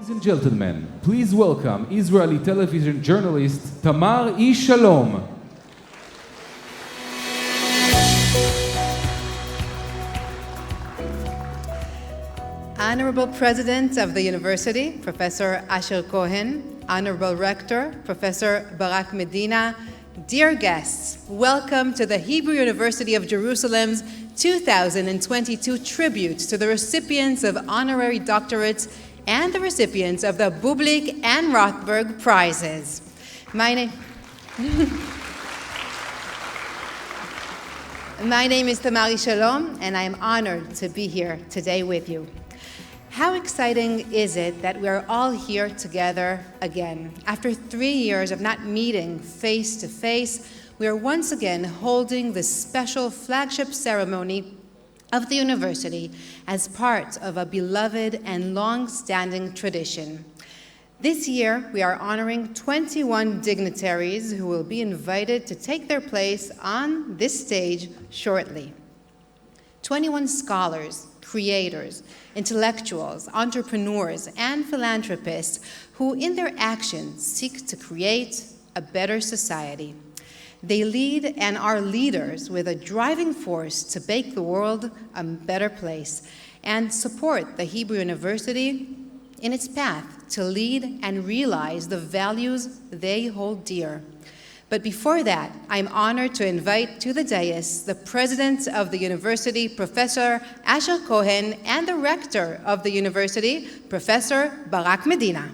Ladies and gentlemen, please welcome Israeli television journalist Tamar Shalom. Honorable President of the University, Professor Asher Cohen, Honorable Rector, Professor Barak Medina, dear guests, welcome to the Hebrew University of Jerusalem's 2022 tribute to the recipients of honorary doctorates and the recipients of the Bublik and Rothberg prizes. My name is Tamar Shalom, and I am honored to be here today with you. How exciting is it that we are all here together again? After 3 years of not meeting face to face, we are once again holding this special flagship ceremony of the university as part of a beloved and long-standing tradition. This year, we are honoring 21 dignitaries who will be invited to take their place on this stage shortly. 21 scholars, creators, intellectuals, entrepreneurs, and philanthropists who in their actions seek to create a better society. They lead and are leaders with a driving force to make the world a better place and support the Hebrew University in its path to lead and realize the values they hold dear. But before that, I'm honored to invite to the dais the President of the University, Professor Asher Cohen, and the Rector of the University, Professor Barak Medina.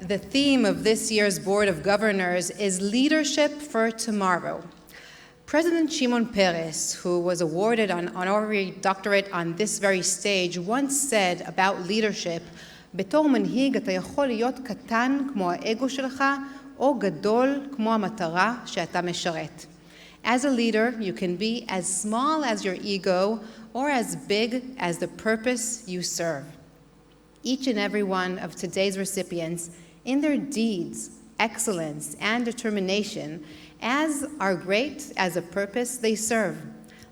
The theme of this year's Board of Governors is Leadership for Tomorrow. President Shimon Peres, who was awarded an honorary doctorate on this very stage, once said about leadership, בתור מנהיג אתה יכול להיות קטן כמו האגו שלך, או גדול כמו המטרה שאתה משרת. As a leader, you can be as small as your ego or as big as the purpose you serve. Each and every one of today's recipients in their deeds, excellence, and determination, as are great as the purpose they serve.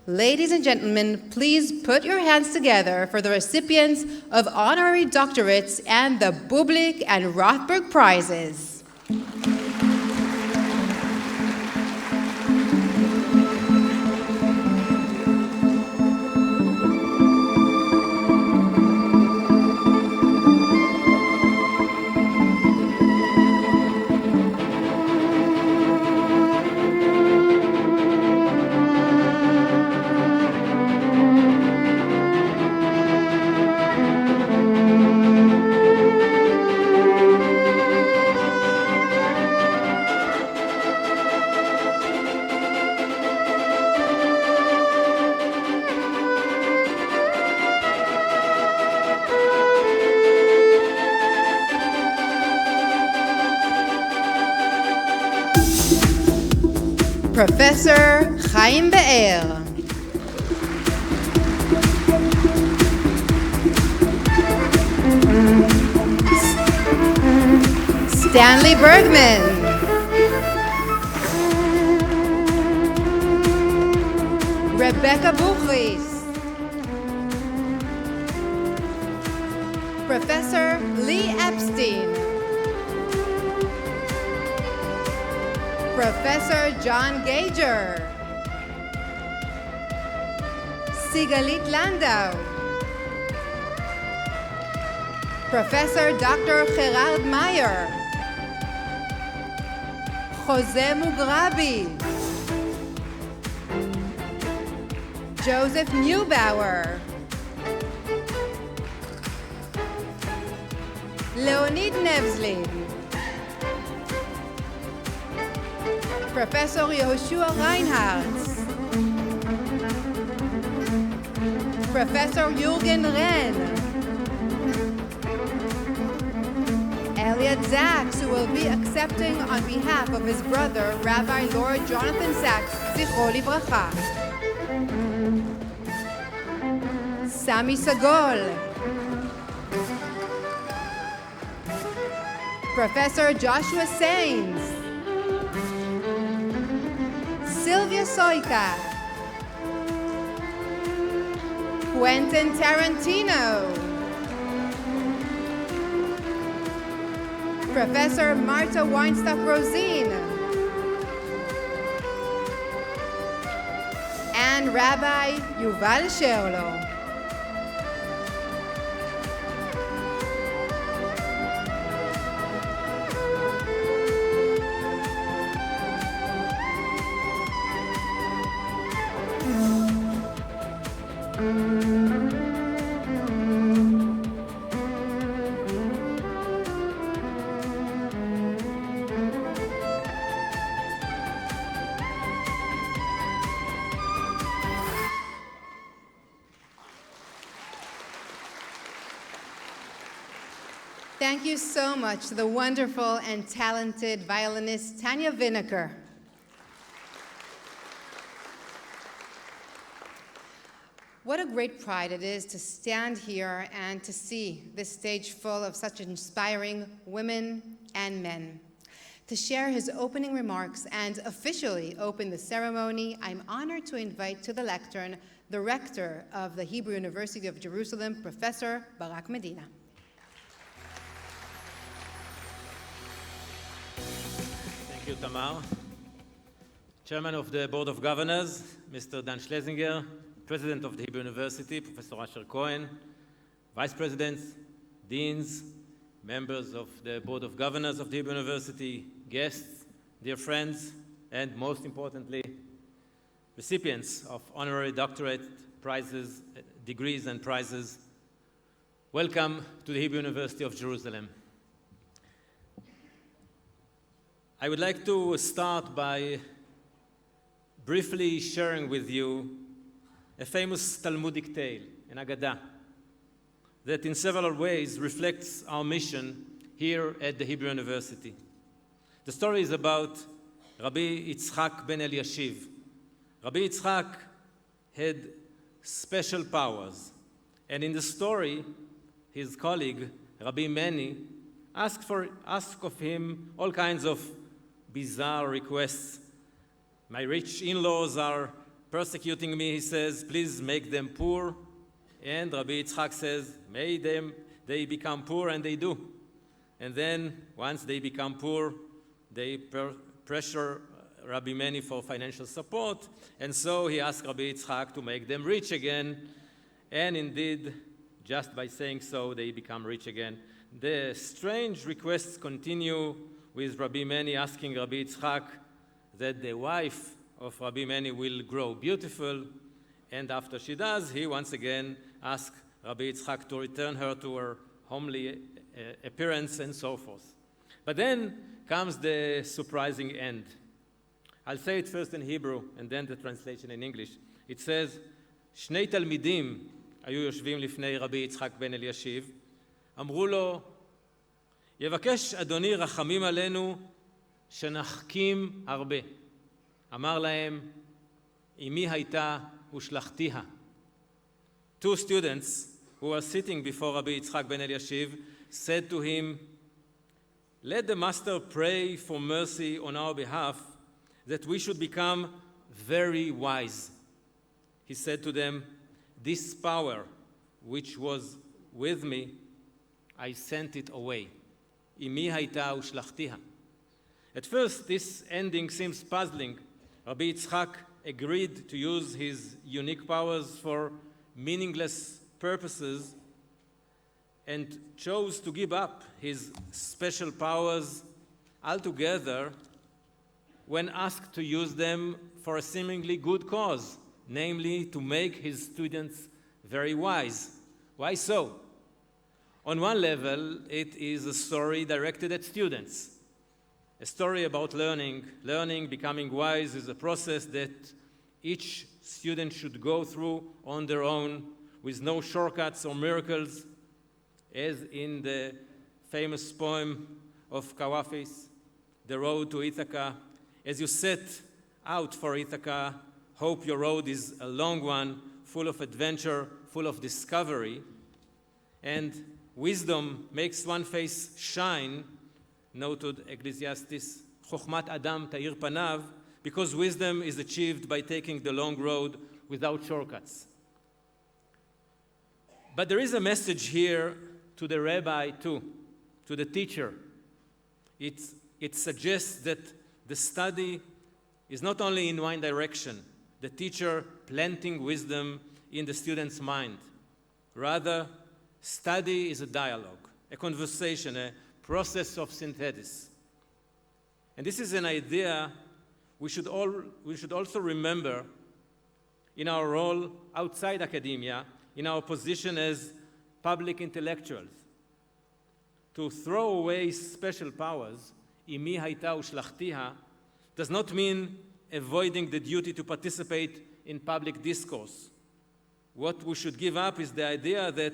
Ladies and gentlemen, please put your hands together for the recipients of honorary doctorates and the Bublik and Rothberg prizes. Professor Chaim Be'er. Stanley Bergman. Rebecca Buchris. Professor Lee Epstein. Professor John Gager. Sigalit Landau. Professor Dr. Gerard Meyer. Jose Mugrabi. Joseph Neubauer. Leonid Nevzlin. Professor Yehoshua Reinhardt. Professor Jürgen Renn. Elliot Zaks, who will be accepting on behalf of his brother, Rabbi Lord Jonathan Sachs, Zichro Livracha. Sami Sagol. Professor Joshua Sains, Sylvia Soika, Quentin Tarantino, Professor Marta Weinstock-Rosine, and Rabbi Yuval Sherlo. Thank you so much to the wonderful and talented violinist Tanya Vineker. What a great pride it is to stand here and to see this stage full of such inspiring women and men. To share his opening remarks and officially open the ceremony, I'm honored to invite to the lectern the rector of the Hebrew University of Jerusalem, Professor Barak Medina. Thank you, Tamar. Chairman of the Board of Governors, Mr. Dan Schlesinger, President of the Hebrew University, Professor Asher Cohen, Vice Presidents, Deans, members of the Board of Governors of the Hebrew University, guests, dear friends, and most importantly, recipients of honorary doctorate prizes, degrees and prizes. Welcome to the Hebrew University of Jerusalem. I would like to start by briefly sharing with you a famous Talmudic tale, an Agadah, that in several ways reflects our mission here at the Hebrew University. The story is about Rabbi Yitzchak ben Eliashiv. Rabbi Yitzchak had special powers, and in the story, his colleague, Rabbi Meni, asked of him all kinds of bizarre requests. My rich in-laws are persecuting me, he says, please make them poor. And Rabbi Yitzchak says, may they become poor, and they do. And then, once they become poor, they pressure Rabbi Meni for financial support, and so he asked Rabbi Yitzchak to make them rich again, and indeed, just by saying so, they become rich again. The strange requests continue with Rabbi Meni asking Rabbi Yitzchak that the wife of Rabbi Meni will grow beautiful, and after she does, he once again asks Rabbi Yitzchak to return her to her homely appearance and so forth. But then comes the surprising end. I'll say it first in Hebrew and then the translation in English. It says, שני תלמידים היו יושבים לפני רבי יצחק בן אלישיב, אמרו לו, יבקש אדוני רחמים עלינו שנחכים הרבה. אמר להם, אמי הייתה ושלחתיה. Two students who were sitting before Rabbi Yitzchak ben Eliashiv said to him, let the master pray for mercy on our behalf that we should become very wise. He said to them, this power which was with me, I sent it away. אמי הייתה ושלחתיה. At first, this ending seems puzzling. Rabbi Yitzchak agreed to use his unique powers for meaningless purposes and chose to give up his special powers altogether when asked to use them for a seemingly good cause, namely to make his students very wise. Why so? On one level, it is a story directed at students. A story about learning. Learning, becoming wise is a process that each student should go through on their own with no shortcuts or miracles, as in the famous poem of Kawafis, The Road to Ithaca. As you set out for Ithaca, hope your road is a long one, full of adventure, full of discovery, and wisdom makes one face shine noted Ecclesiastes, Chochmat Adam Ta'ir Panav, because wisdom is achieved by taking the long road without shortcuts. But there is a message here to the rabbi too, to the teacher. It suggests that the study is not only in one direction, the teacher planting wisdom in the student's mind. Rather, study is a dialogue, a conversation, a process of synthesis. And this is an idea we should also remember in our role outside academia, in our position as public intellectuals. To throw away special powers, imi hayta ushlachtiha, does not mean avoiding the duty to participate in public discourse. What we should give up is the idea that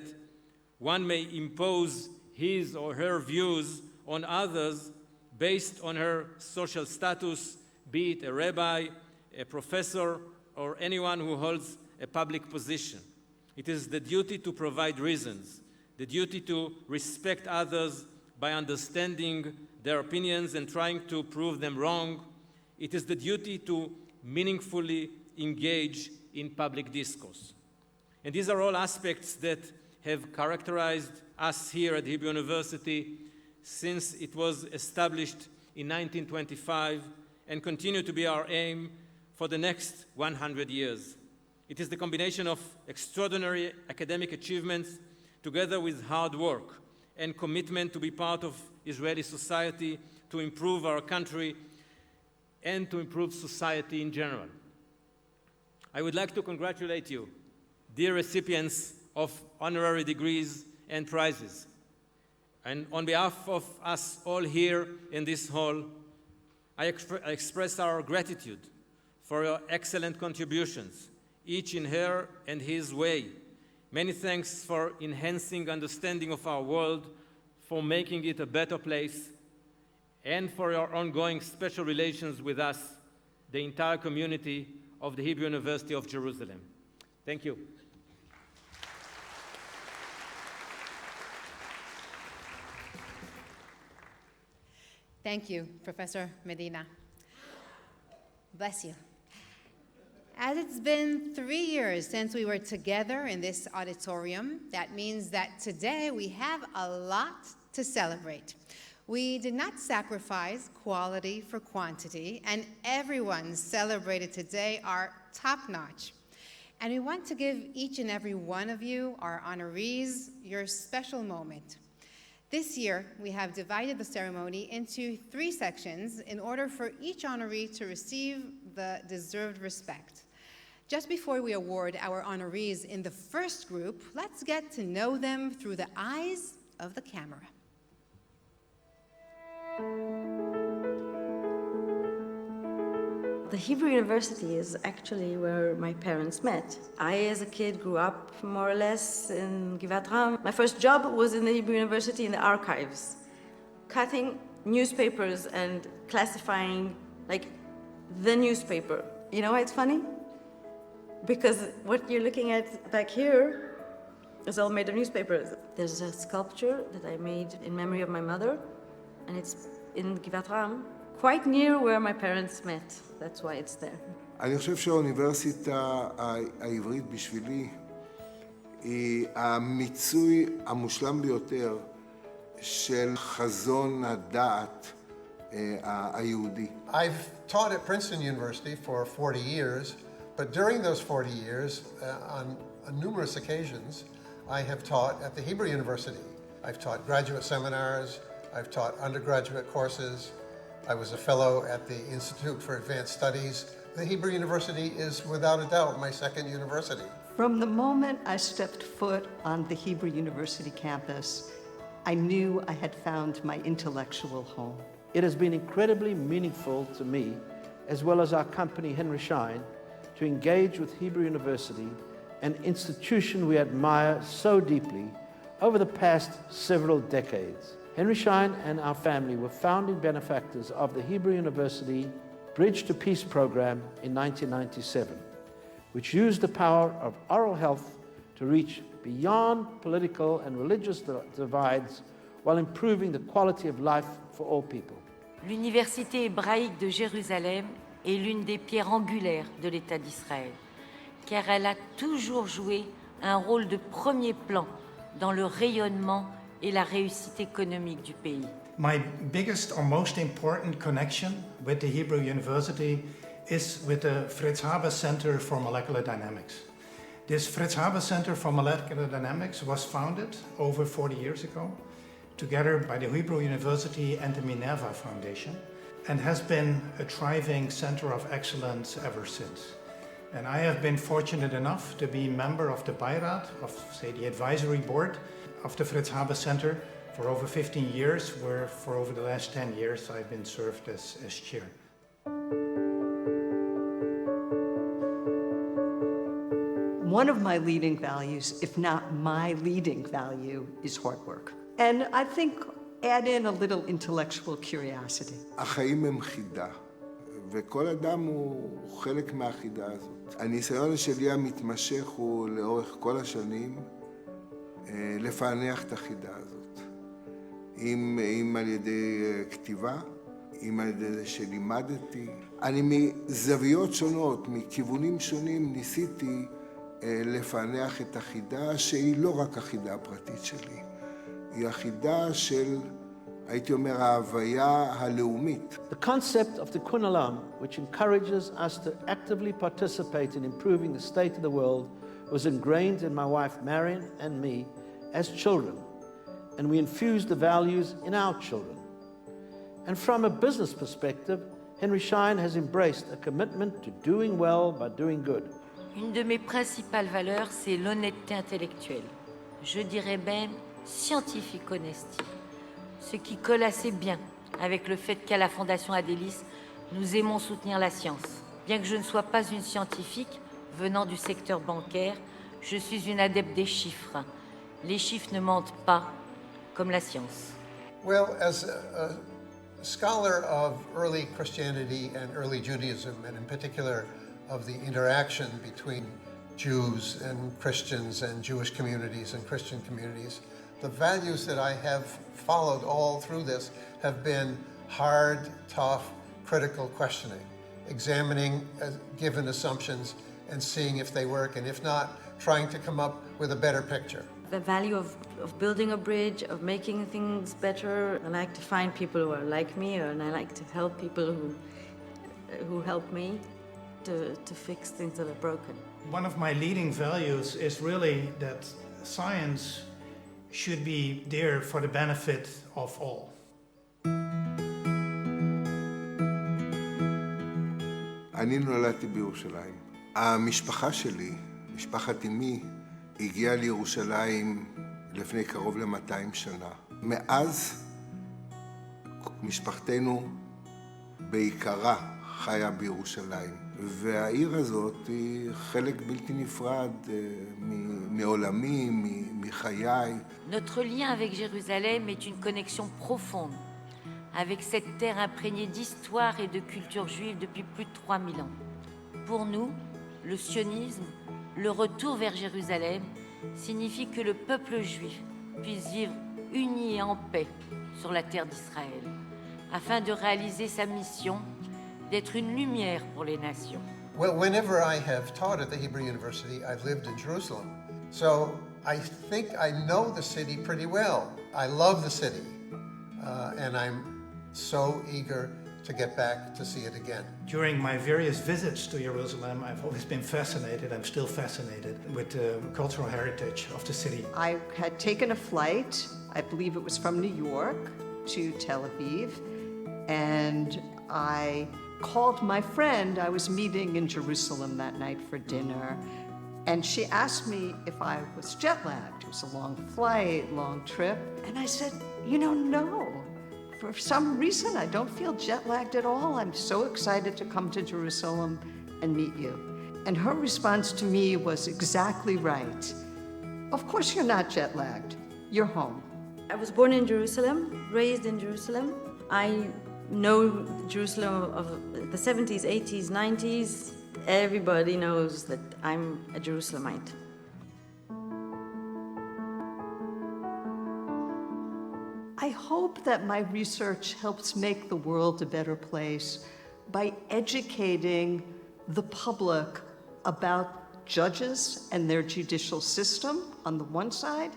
one may impose his or her views on others based on her social status, be it a rabbi, a professor, or anyone who holds a public position. It is the duty to provide reasons, the duty to respect others by understanding their opinions and trying to prove them wrong. It is the duty to meaningfully engage in public discourse. And these are all aspects that have characterized us here at Hebrew University since it was established in 1925 and continue to be our aim for the next 100 years. It is the combination of extraordinary academic achievements together with hard work and commitment to be part of Israeli society, to improve our country, and to improve society in general. I would like to congratulate you, dear recipients of honorary degrees and prizes. And on behalf of us all here in this hall, I express our gratitude for your excellent contributions, each in her and his way. Many thanks for enhancing understanding of our world, for making it a better place, and for your ongoing special relations with us, the entire community of the Hebrew University of Jerusalem. Thank you. Thank you, Professor Medina. Bless you. As it's been 3 years since we were together in this auditorium, that means that today we have a lot to celebrate. We did not sacrifice quality for quantity, and everyone celebrated today are top-notch. And we want to give each and every one of you, our honorees, your special moment. This year, we have divided the ceremony into 3 sections in order for each honoree to receive the deserved respect. Just before we award our honorees in the first group, let's get to know them through the eyes of the camera. The Hebrew University is actually where my parents met. I, as a kid, grew up more or less in Givat Ram. My first job was in the Hebrew University in the archives, cutting newspapers and classifying, like, the newspaper. You know why it's funny? Because what you're looking at back here is all made of newspapers. There's a sculpture that I made in memory of my mother, and it's in Givat Ram, quite near where my parents met. That's why it's there. אני חושב שהאוניברסיטה העברית בשבילי היא המיצוי המושלם ביותר של חזון הדעת היהודי. I've taught at Princeton University for 40 years, but during those 40 years, on numerous occasions, I have taught at the Hebrew University. I've taught graduate seminars, I've taught undergraduate courses. I was a fellow at the Institute for Advanced Studies. The Hebrew University is, without a doubt, my second university. From the moment I stepped foot on the Hebrew University campus, I knew I had found my intellectual home. It has been incredibly meaningful to me, as well as our company, Henry Schein, to engage with Hebrew University, an institution we admire so deeply over the past several decades. Henry Schein and our family were founding benefactors of the Hebrew University Bridge to Peace program in 1997, which used the power of oral health to reach beyond political and religious divides while improving the quality of life for all people. L'université hébraïque de Jérusalem est l'une des pierres angulaires de l'État d'Israël, car elle a toujours joué un rôle de premier plan dans le rayonnement et la réussite économique du pays. My biggest or most important connection with the Hebrew University is with the Fritz Haber Center for Molecular Dynamics. This Fritz Haber Center for Molecular Dynamics was founded over 40 years ago, together by the Hebrew University and the Minerva Foundation, and has been a thriving center of excellence ever since. And I have been fortunate enough to be member of the Beirat, of say the advisory board of the Fritz Haber Center for over 15 years, where for over the last 10 years I've been served as chair. One of my leading values, if not my leading value, is hard work. And I think add in a little intellectual curiosity. החיים הם חידה, וכל אדם הוא חלק מהחידה הזאת. הניסיון שלי המתמשך הוא לאורך כל השנים לפענח את החידה הזאת. אם על ידי כתיבה, אם על ידי זה שלימדתי. אני מזוויות שונות, מכיוונים שונים, ניסיתי לפענח את החידה שהיא לא רק החידה הפרטית שלי. היא החידה של, הייתי אומר, ההוויה הלאומית. The concept of Tikkun Olam, which encourages us to actively participate in improving the state of the world, was ingrained in my wife Marion and me as children, and we infused the values in our children. And from a business perspective, Henry Schein has embraced a commitment to doing well by doing good. Une de mes principales valeurs, c'est l'honnêteté intellectuelle. Je dirais même scientifique honesty. Ce qui colle assez bien avec le fait qu'à la Fondation Adélis, nous aimons soutenir la science. Bien que je ne sois pas une scientifique, venant du secteur bancaire, je suis une adepte des chiffres. Les chiffres ne mentent pas, comme la science. Well, as a scholar of early Christianity and early Judaism, and in particular of the interaction between Jews and Christians and Jewish communities and Christian communities, the values that I have followed all through this have been hard, tough, critical questioning, examining given assumptions and seeing if they work, and if not, trying to come up with a better picture. The value of building a bridge, of making things better. I like to find people who are like me, and I like to help people who help me to fix things that are broken. One of my leading values is really that science should be there for the benefit of all. אני נולדתי בירושלים. המשפחה שלי, משפחת אמי, הגיעה לירושלים לפני קרוב ל-200 שנה. מאז משפחתנו בעיקרה חיה בירושלים. והעיר הזאת היא חלק בלתי נפרד מעולמי, מחיי. Notre lien avec Jérusalem est une connexion profonde avec cette terre imprégnée d'histoire et de culture juive depuis plus de 3000 ans. Pour nous, le sionisme, le retour vers Jérusalem, signifie que le peuple juif puisse vivre uni et en paix sur la terre d'Israël, afin de réaliser sa mission d'être une lumière pour les nations. Well, whenever I have taught at the Hebrew University, I've lived in Jerusalem. So I think I know the city pretty well. I love the city, and I'm so eager to get back to see it again. During my various visits to Jerusalem, I've always been fascinated, I'm still fascinated with the cultural heritage of the city. I had taken a flight, I believe it was from New York to Tel Aviv, and I called my friend. I was meeting in Jerusalem that night for dinner, and she asked me if I was jet lagged. It was a long flight, long trip, and I said, no. For some reason, I don't feel jet lagged at all. I'm so excited to come to Jerusalem and meet you. And her response to me was exactly right. Of course you're not jet lagged. You're home. I was born in Jerusalem, raised in Jerusalem. I know Jerusalem of the 70s, 80s, 90s. Everybody knows that I'm a Jerusalemite. I hope that my research helps make the world a better place by educating the public about judges and their judicial system on the one side,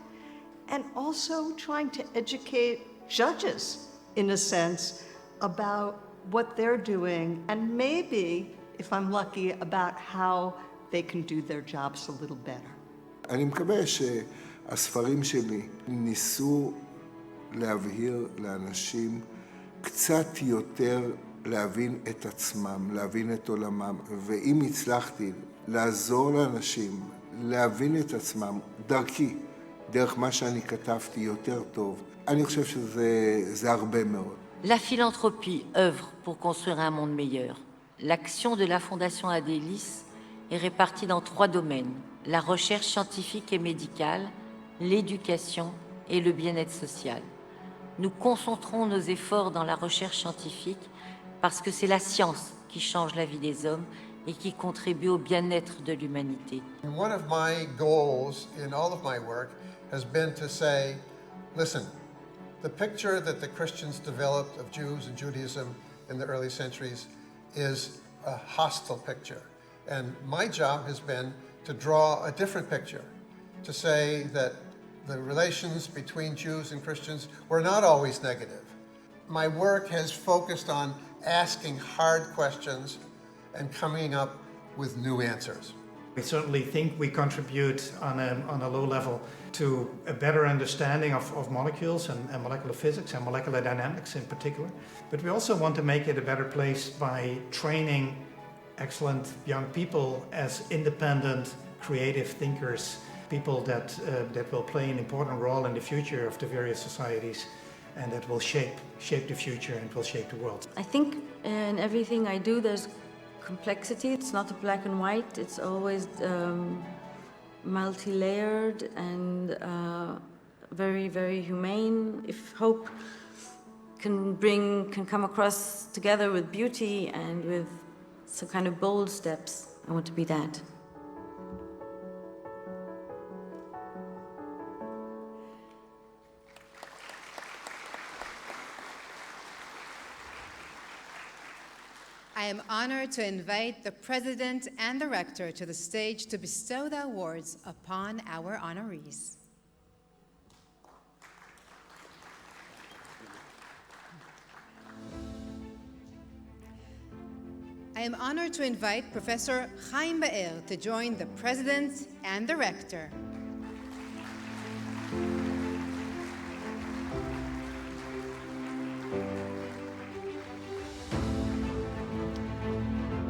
and also trying to educate judges, in a sense, about what they're doing, and maybe, if I'm lucky, about how they can do their jobs a little better. אני מקווה שהספרים שלי ניסו להבהיר לאנשים קצת יותר להבין את עצמם, להבין את עולמם, ואם הצלחתי לעזור לאנשים להבין את עצמם דרכי, דרך מה שאני כתבתי יותר טוב, אני חושב שזה הרבה מאוד. La philanthropie œuvre pour construire un monde meilleur. L'action de la Fondation Adélis est répartie dans 3 domaines: la recherche scientifique et médicale, l'éducation et le bien-être social. Nous concentrons nos efforts dans la recherche scientifique parce que c'est la science qui change la vie des hommes et qui contribue au bien-être de l'humanité. One of my goals in all of my work has been to say, listen, the picture that the Christians developed of Jews and Judaism in the early centuries is a hostile picture. And my job has been to draw a different picture, to say that the relations between Jews and Christians were not always negative. My work has focused on asking hard questions and coming up with new answers. We certainly think we contribute on a low level to a better understanding of molecules and molecular physics and molecular dynamics in particular. But we also want to make it a better place by training excellent young people as independent, creative thinkers, people that will play an important role in the future of the various societies and that will shape the future and will shape the world. I think in everything I do there's complexity. It's not a black and white. It's always multi-layered and very, very humane. If hope can come across together with beauty and with some kind of bold steps, I want to be that. I am honored to invite the President and the Rector to the stage to bestow the awards upon our honorees. I am honored to invite Professor Chaim Be'er to join the President and the Rector.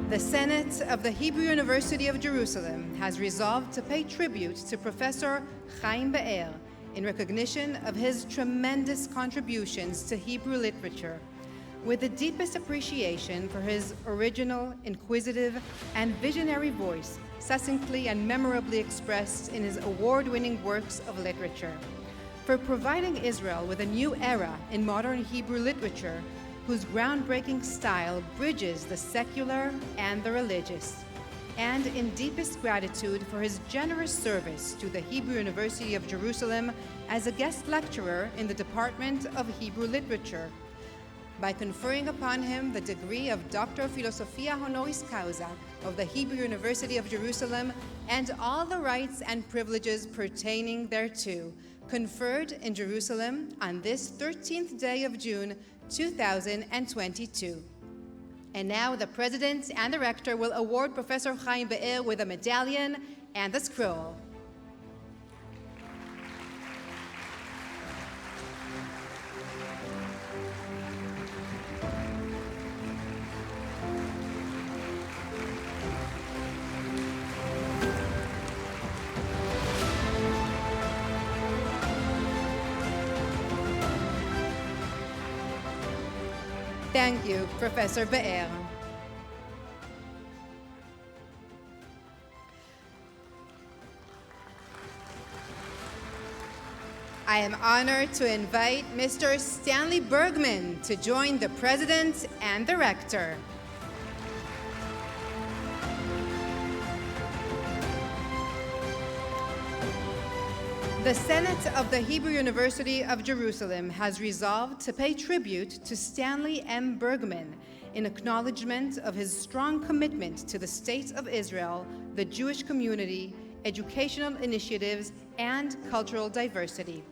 The Senate of the Hebrew University of Jerusalem has resolved to pay tribute to Professor Chaim Be'er in recognition of his tremendous contributions to Hebrew literature, with the deepest appreciation for his original, inquisitive, and visionary voice, succinctly and memorably expressed in his award-winning works of literature, for providing Israel with a new era in modern Hebrew literature whose groundbreaking style bridges the secular and the religious, and in deepest gratitude for his generous service to the Hebrew University of Jerusalem as a guest lecturer in the Department of Hebrew Literature, by conferring upon him the degree of Doctor of Philosophia Honoris Causa of the Hebrew University of Jerusalem and all the rights and privileges pertaining thereto, conferred in Jerusalem on this 13th day of June, 2022. And now the President and the Rector will award Professor Chaim Be'er with a medallion and a scroll. Thank you, Professor Be'er. I am honored to invite Mr. Stanley Bergman to join the President and the Rector. The Senate of the Hebrew University of Jerusalem has resolved to pay tribute to Stanley M. Bergman in acknowledgement of his strong commitment to the State of Israel, the Jewish community, educational initiatives, and cultural diversity.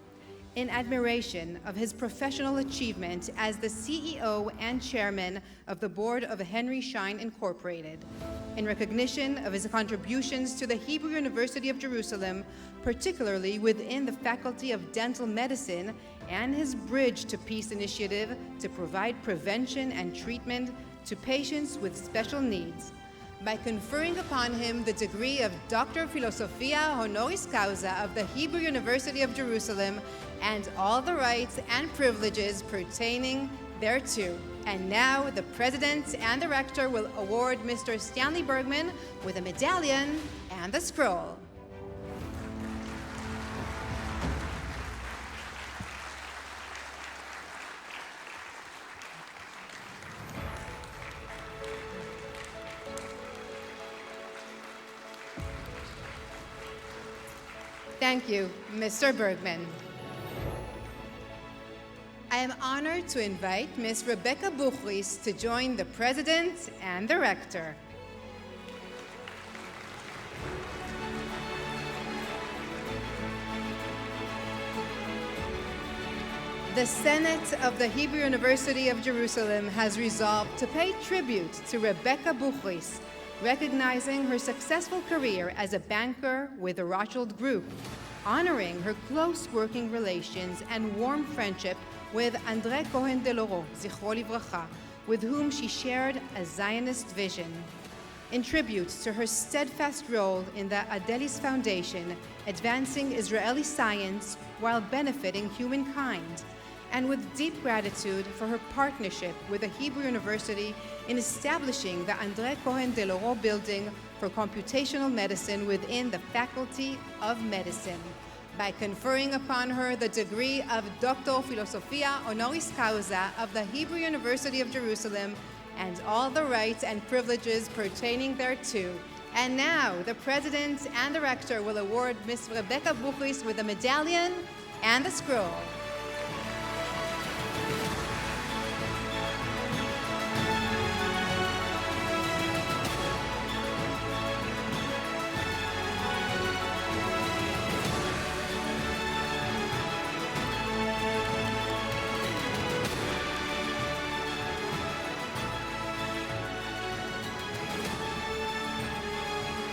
In admiration of his professional achievement as the CEO and chairman of the board of Henry Schein Incorporated, in recognition of his contributions to the Hebrew University of Jerusalem, particularly within the Faculty of Dental Medicine, and his Bridge to Peace initiative to provide prevention and treatment to patients with special needs, by conferring upon him the degree of Doctor of Philosophia Honoris Causa of the Hebrew University of Jerusalem and all the rights and privileges pertaining thereto. And now the President and the Rector will award Mr. Stanley Bergman with a medallion and the scroll. Thank you, Mr. Bergman. I am honored to invite Ms. Rebecca Buchris to join the President and the Rector. The Senate of the Hebrew University of Jerusalem has resolved to pay tribute to Rebecca Buchris, recognizing her successful career as a banker with the Rothschild Group, honoring her close working relations and warm friendship with André Cohen de Lauro, Zichro Livracha, with whom she shared a Zionist vision. In tribute to her steadfast role in the Adelis Foundation, advancing Israeli science while benefiting humankind, and with deep gratitude for her partnership with the Hebrew University in establishing the André Cohen de Lauro Building for Computational Medicine within the Faculty of Medicine, by conferring upon her the degree of Doctor Philosophia Honoris Causa of the Hebrew University of Jerusalem and all the rights and privileges pertaining thereto. And now the President and the Rector will award Ms. Rebecca Buchris with a medallion and the scroll.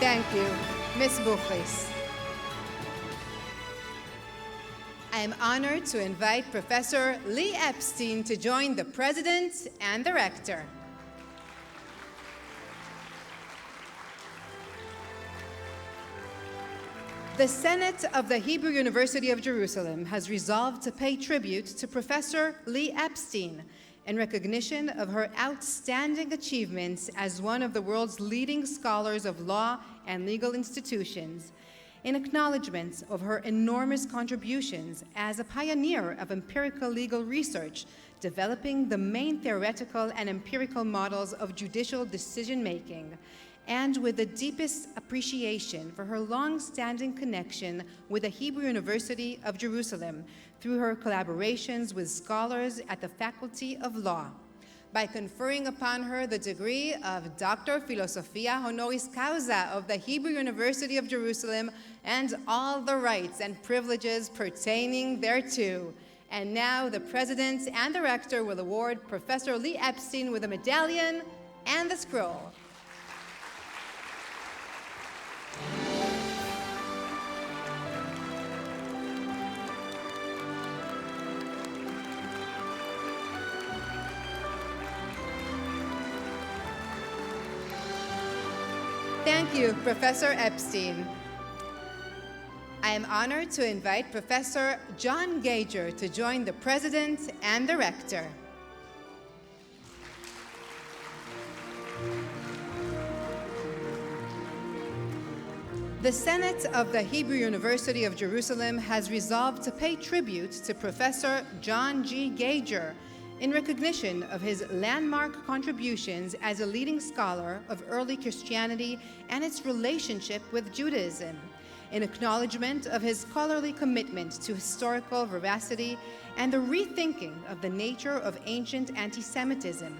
Thank you, Ms. Buchris. I am honored to invite Professor Lee Epstein to join the President and the Rector. The Senate of the Hebrew University of Jerusalem has resolved to pay tribute to Professor Lee Epstein in recognition of her outstanding achievements as one of the world's leading scholars of law and legal institutions, in acknowledgement of her enormous contributions as a pioneer of empirical legal research, developing the main theoretical and empirical models of judicial decision-making, and with the deepest appreciation for her long-standing connection with the Hebrew University of Jerusalem through her collaborations with scholars at the Faculty of Law, by conferring upon her the degree of Doctor of Philosophia Honoris Causa of the Hebrew University of Jerusalem and all the rights and privileges pertaining thereto. And now the President and the Rector will award Professor Lee Epstein with a medallion and the scroll. Thank you, Professor Epstein. I am honored to invite Professor John Gager to join the President and the Rector. The Senate of the Hebrew University of Jerusalem has resolved to pay tribute to Professor John G. Gager in recognition of his landmark contributions as a leading scholar of early Christianity and its relationship with Judaism, in acknowledgement of his scholarly commitment to historical veracity and the rethinking of the nature of ancient anti-Semitism,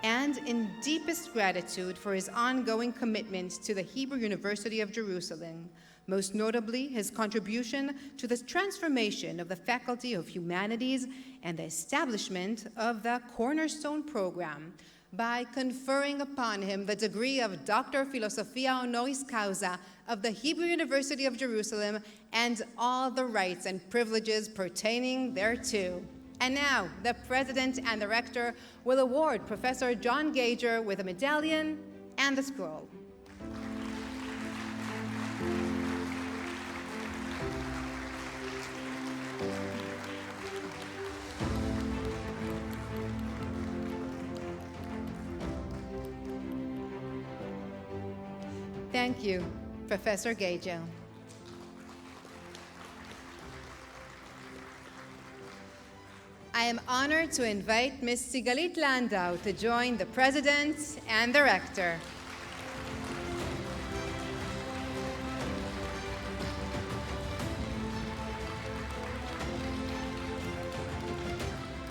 and in deepest gratitude for his ongoing commitment to the Hebrew University of Jerusalem, most notably his contribution to the transformation of the Faculty of Humanities and the establishment of the Cornerstone Program, by conferring upon him the degree of Doctor Philosophia Honoris Causa of the Hebrew University of Jerusalem and all the rights and privileges pertaining thereto. And now, the President and the Rector will award Professor John Gager with a medallion and the scroll. Thank you, Professor Gager. I am honored to invite Ms. Sigalit Landau to join the President and the Rector.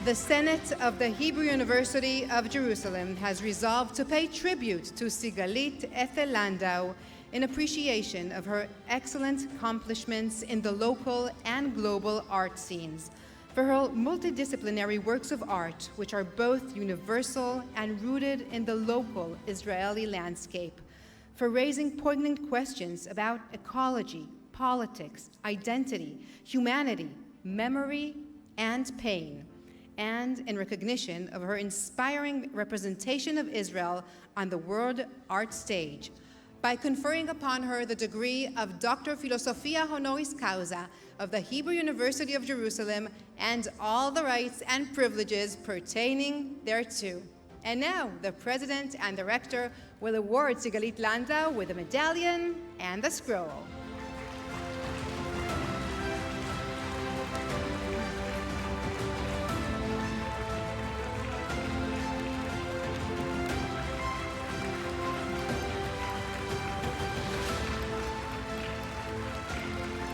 The Senate of the Hebrew University of Jerusalem has resolved to pay tribute to Sigalit Ethel Landau in appreciation of her excellent accomplishments in the local and global art scenes, for her multidisciplinary works of art, which are both universal and rooted in the local Israeli landscape, for raising poignant questions about ecology, politics, identity, humanity, memory, and pain, and in recognition of her inspiring representation of Israel on the world art stage, by conferring upon her the degree of Doctor Philosophia Honoris Causa of the Hebrew University of Jerusalem and all the rights and privileges pertaining thereto. And now, the President and the Rector will award Sigalit Landau with a medallion and the scroll.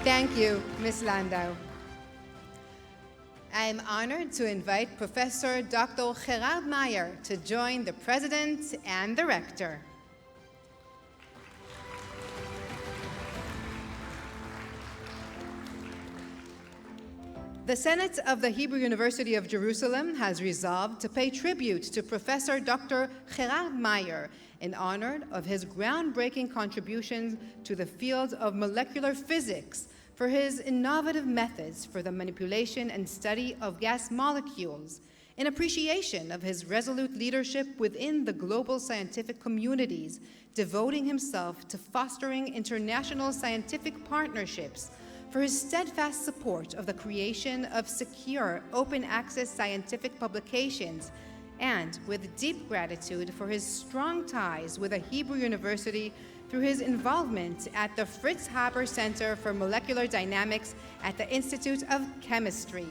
Thank you, Ms. Landau. I am honored to invite Professor Dr. Gerard Meyer to join the President and the Rector. The Senate of the Hebrew University of Jerusalem has resolved to pay tribute to Professor Dr. Gerard Meyer in honor of his groundbreaking contributions to the field of molecular physics, for his innovative methods for the manipulation and study of gas molecules, in appreciation of his resolute leadership within the global scientific communities, devoting himself to fostering international scientific partnerships, for his steadfast support of the creation of secure, open-access scientific publications, and with deep gratitude for his strong ties with the Hebrew University through his involvement at the Fritz Haber Center for Molecular Dynamics at the Institute of Chemistry,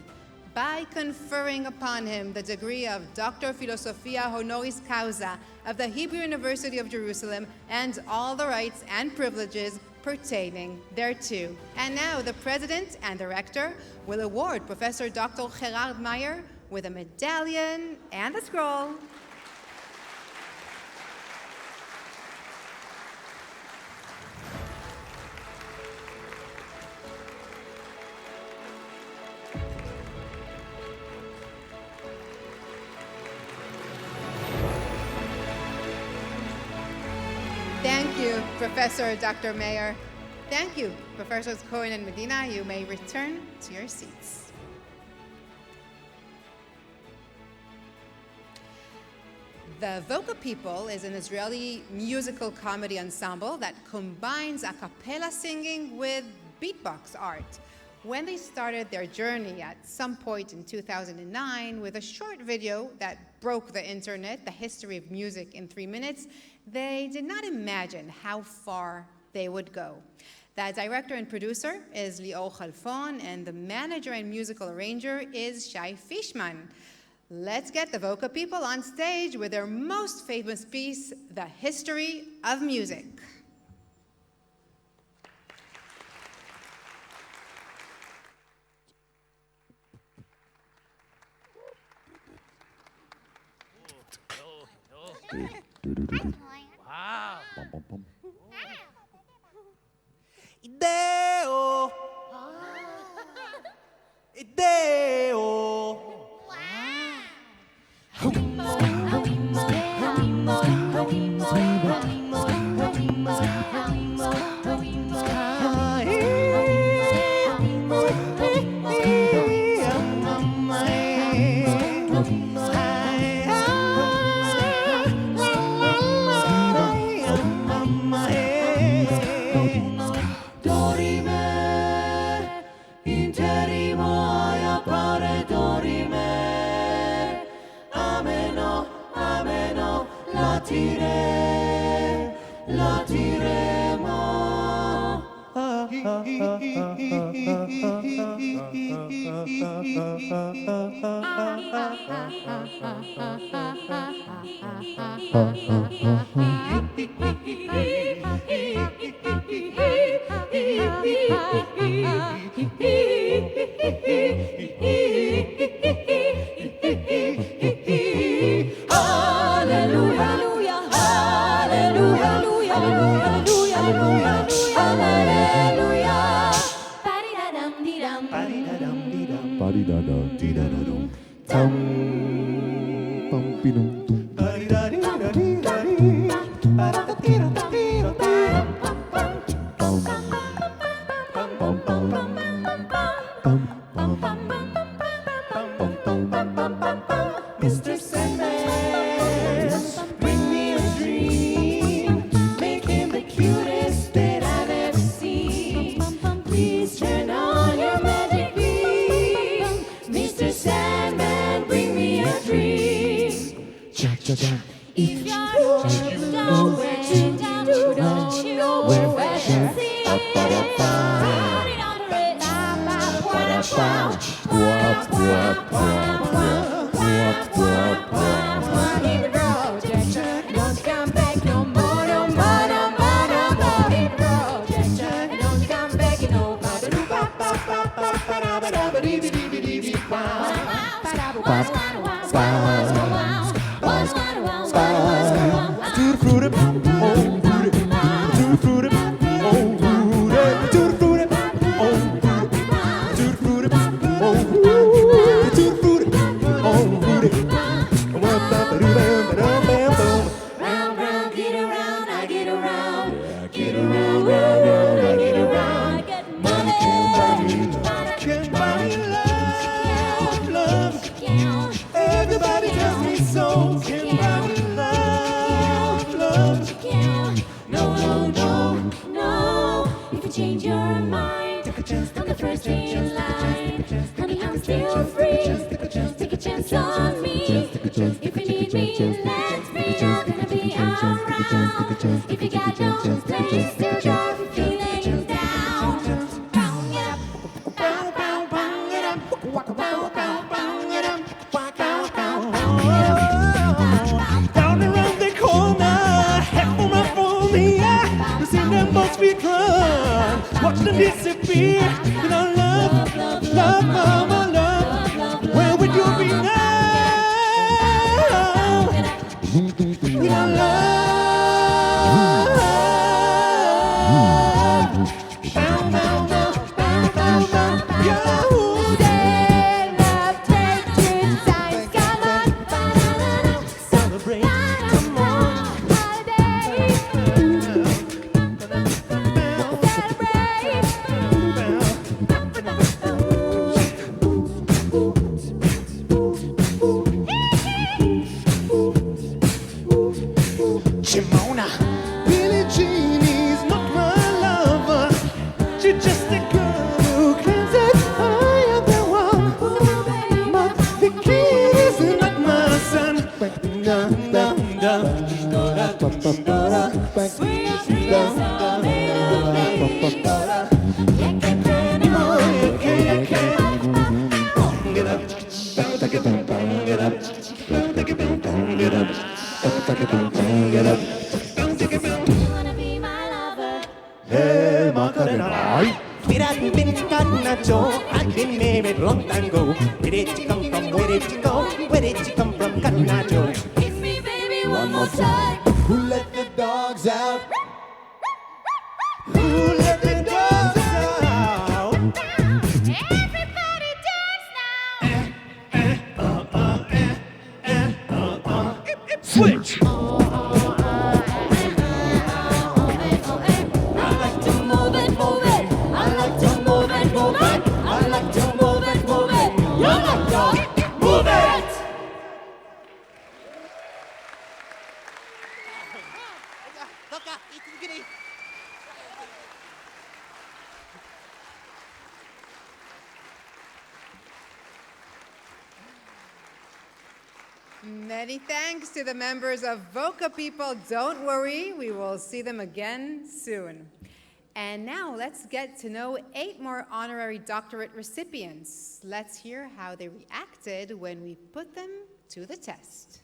by conferring upon him the degree of Doctor Philosophia Honoris Causa of the Hebrew University of Jerusalem and all the rights and privileges pertaining thereto. And now the President and the Rector will award Professor Dr. Gerard Meyer with a medallion and a scroll. Thank you, Professor Dr. Meyer. Thank you, Professors Cohen and Medina. You may return to your seats. The Voca People is an Israeli musical comedy ensemble that combines a cappella singing with beatbox art. When they started their journey at some point in 2009 with a short video that broke the internet, The History of Music in 3 minutes, they did not imagine how far they would go. The director and producer is Lior Khalfon, and the manager and musical arranger is Shai Fishman. Let's get the Voca People on stage with their most famous piece, The History of Music. Ideo. Ideo. Mr. Sandman, bring me a dream. Make him the cutest that I've ever seen. Please turn on your magic beam. Mr. Sandman, bring me a dream. If you know where to do, don't you know where to see? Don't come back no more, no more, no more, no more. Don't come back no Round, round, get around, I get around. Get around, round, round, I get around. Money can't buy love, love. Everybody tells me so. Can't buy love, love. No, no, no, no. If you change your mind, I'm the first in line. Honey, I'm still free. Take a chance on me. If you need me, let me know. Gonna be around. If you got no place to go, feeling down. Down around the corner, half of my phobia. You see them both be run, watch them disappear. You know, love, love, mama, love. Where would you be now? You know, love. Bow, bow, bow, bow, bow, bow. You say love, take two times, come on, celebrate, come on, holiday, Shimona, Billie Jean is not my lover. She's just a girl who claims that I am the one. But the kid is not my son. Dum, dum, dum. Hey, Macarena. It hasn't been Nacho, I've been married long time ago. Where did you come from? Where did you go? Where did you come from, Nacho? Kiss me, baby, me one more time. Who let the dogs out? Who let the dogs out? Everybody dance now. Switch. I like to move it, move it. I like to move it, move it. I like to move it, move it. You like to move it. Many thanks to the members of VOCA people. Don't worry, we will see them again soon. And now let's get to know 8 more honorary doctorate recipients. Let's hear how they reacted when we put them to the test.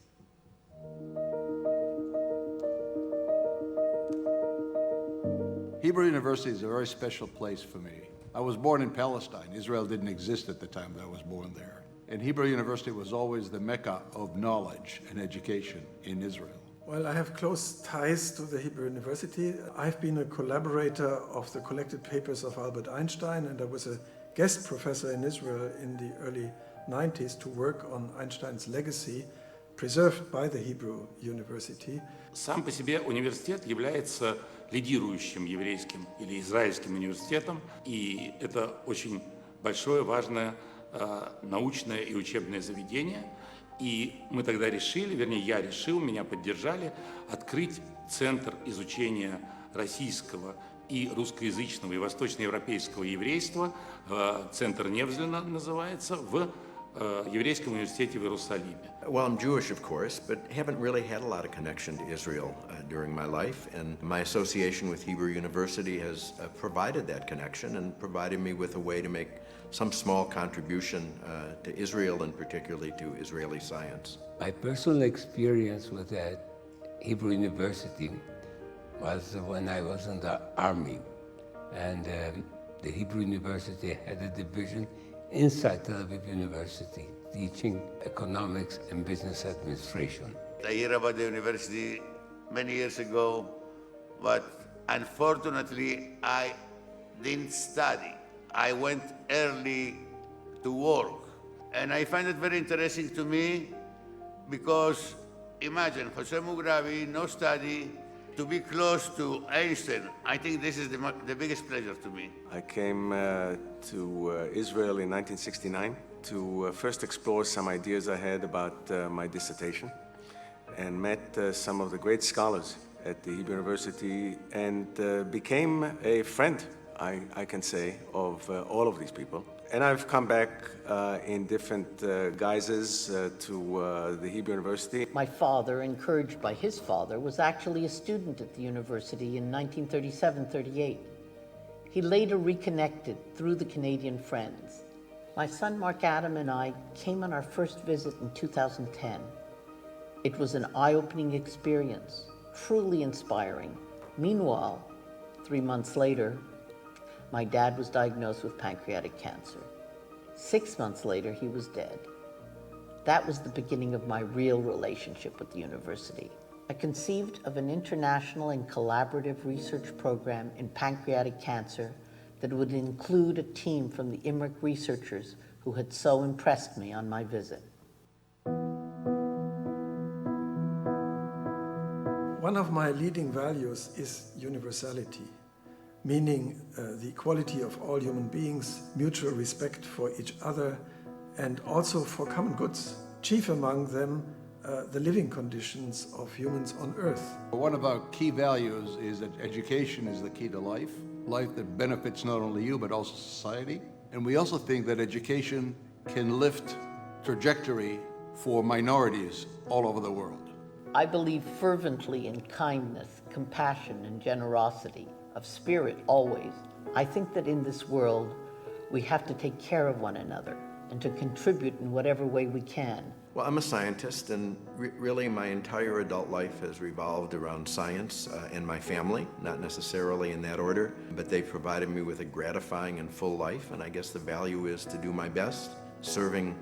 Hebrew University is a very special place for me. I was born in Palestine. Israel didn't exist at the time that I was born there. And Hebrew University was always the mecca of knowledge and education in Israel. Well, I have close ties to the Hebrew University. I've been a collaborator of the collected papers of Albert Einstein, and I was a guest professor in Israel in the early 90s to work on Einstein's legacy, preserved by the Hebrew University. Сам по себе университет является лидирующим еврейским или израильским университетом, и это очень большое, важное научное и учебное заведение. И мы тогда решили, вернее, я решил, меня поддержали, открыть Центр изучения российского и русскоязычного и восточноевропейского еврейства, Центр Невзлина называется, в Еврейском университете в Иерусалиме. Well, I'm Jewish, of course, but haven't really had a lot of connection to Israel during my life, and my association with Hebrew University has provided that connection and provided me with a way to make some small contribution to Israel and particularly to Israeli science. My personal experience with that Hebrew University was when I was in the army, and the Hebrew University had a division inside Tel Aviv University, teaching economics and business administration. I heard about the university many years ago, but unfortunately I didn't study. I went early to work, and I find it very interesting to me because imagine Jose Mugrabi, no study, to be close to Einstein. I think this is the biggest pleasure to me. I came to Israel in 1969 to first explore some ideas I had about my dissertation, and met some of the great scholars at the Hebrew University, and became a friend, I can say, of all of these people. And I've come back in different guises to the Hebrew University. My father, encouraged by his father, was actually a student at the university in 1937-38. He later reconnected through the Canadian Friends. My son Mark Adam and I came on our first visit in 2010. It was an eye-opening experience, truly inspiring. Meanwhile, 3 months later, my dad was diagnosed with pancreatic cancer. 6 months later, he was dead. That was the beginning of my real relationship with the university. I conceived of an international and collaborative research program in pancreatic cancer that would include a team from the IMRIC researchers who had so impressed me on my visit. One of my leading values is universality, meaning the equality of all human beings, mutual respect for each other, and also for common goods. Chief among them, the living conditions of humans on Earth. One of our key values is that education is the key to life that benefits not only you but also society. And we also think that education can lift trajectory for minorities all over the world. I believe fervently in kindness, compassion, and generosity, of spirit always. I think that in this world, we have to take care of one another and to contribute in whatever way we can. Well, I'm a scientist, and really my entire adult life has revolved around science and my family, not necessarily in that order, but they provided me with a gratifying and full life, and I guess the value is to do my best, serving